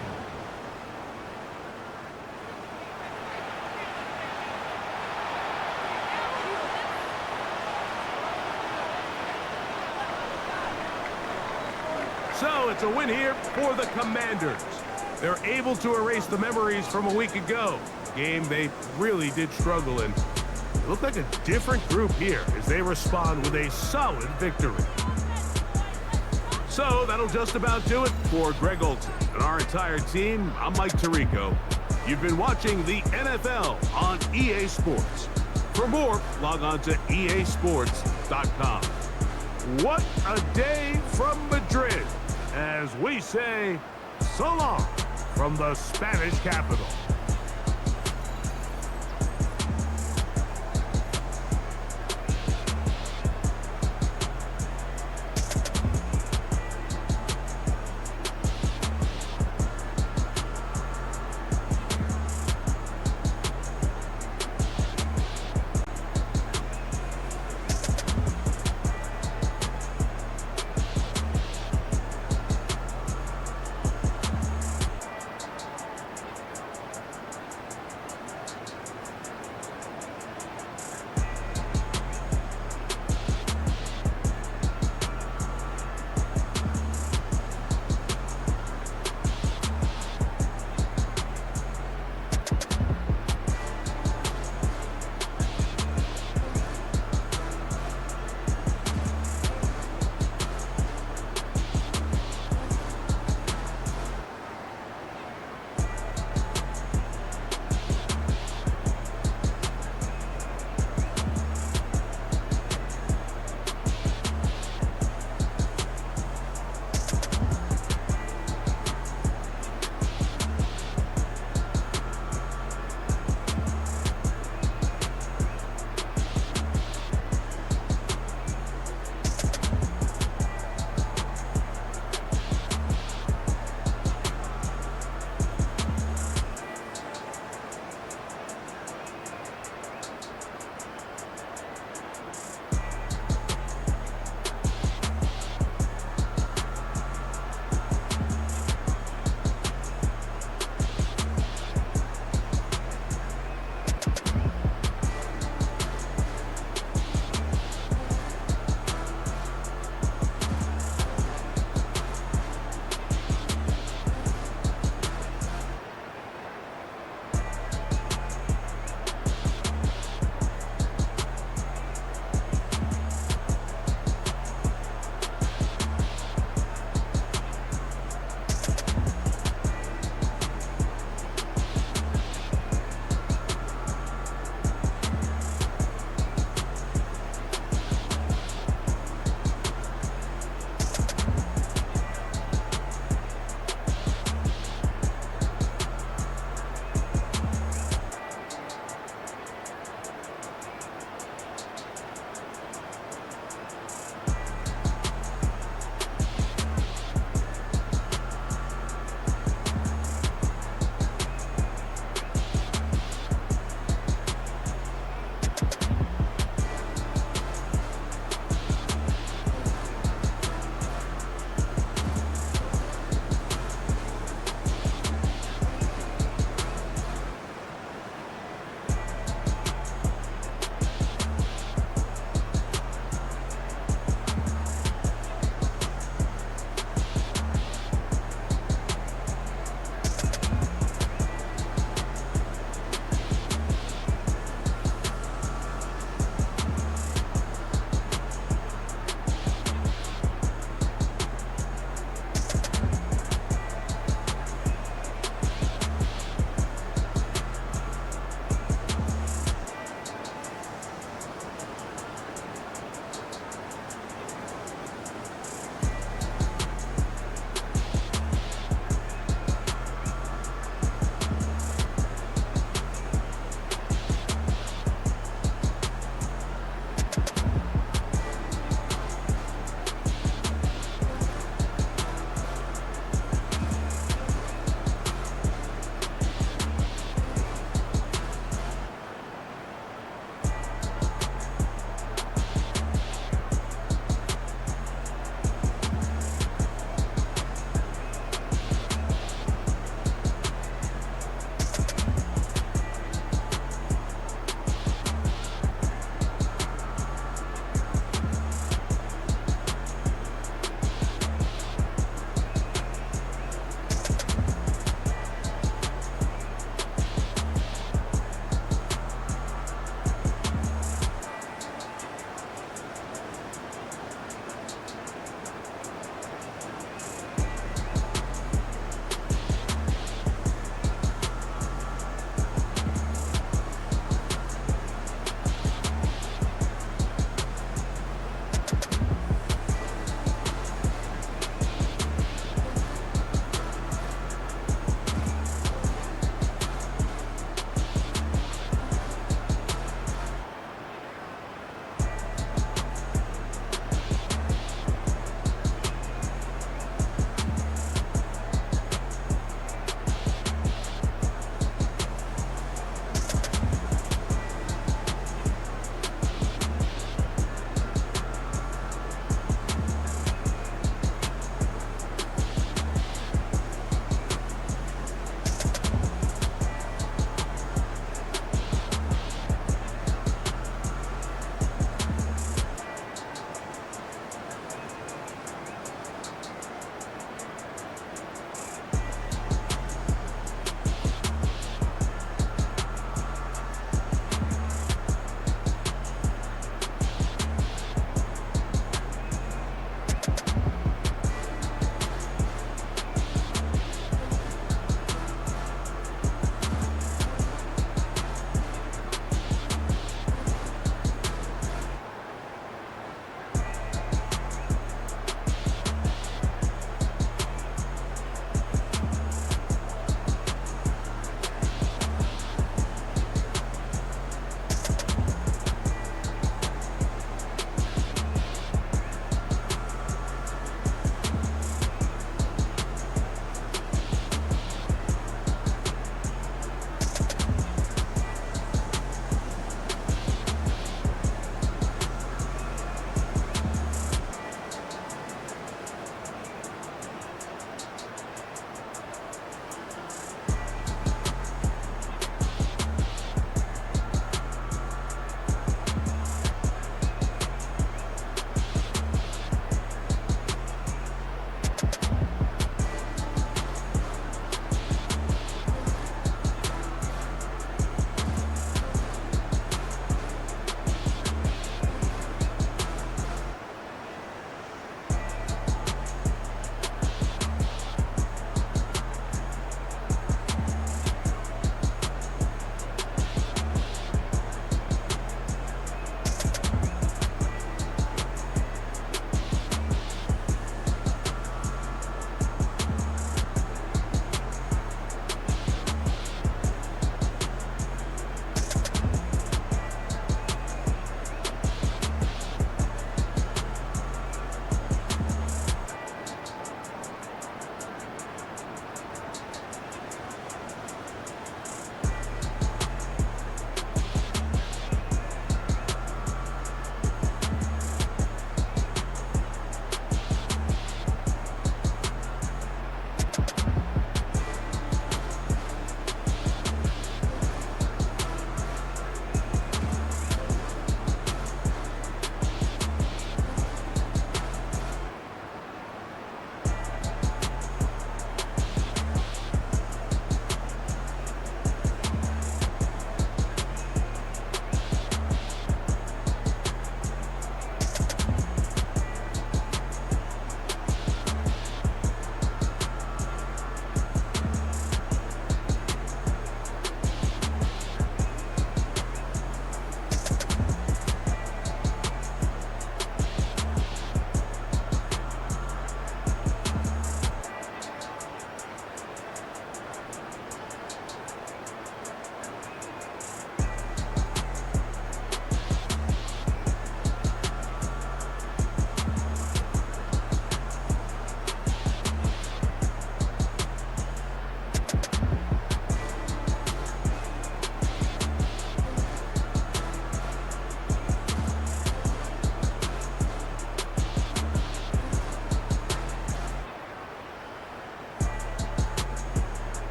So it's a win here for the Commanders. They're able to erase the memories from a week ago. A game they really did struggle in. It looked like a different group here as they respond with a solid victory. So that'll just about do it for Greg Olson and our entire team. I'm Mike Tirico. You've been watching the NFL on EA Sports. For more, log on to easports.com. What a day from Madrid, as we say so long from the Spanish capital.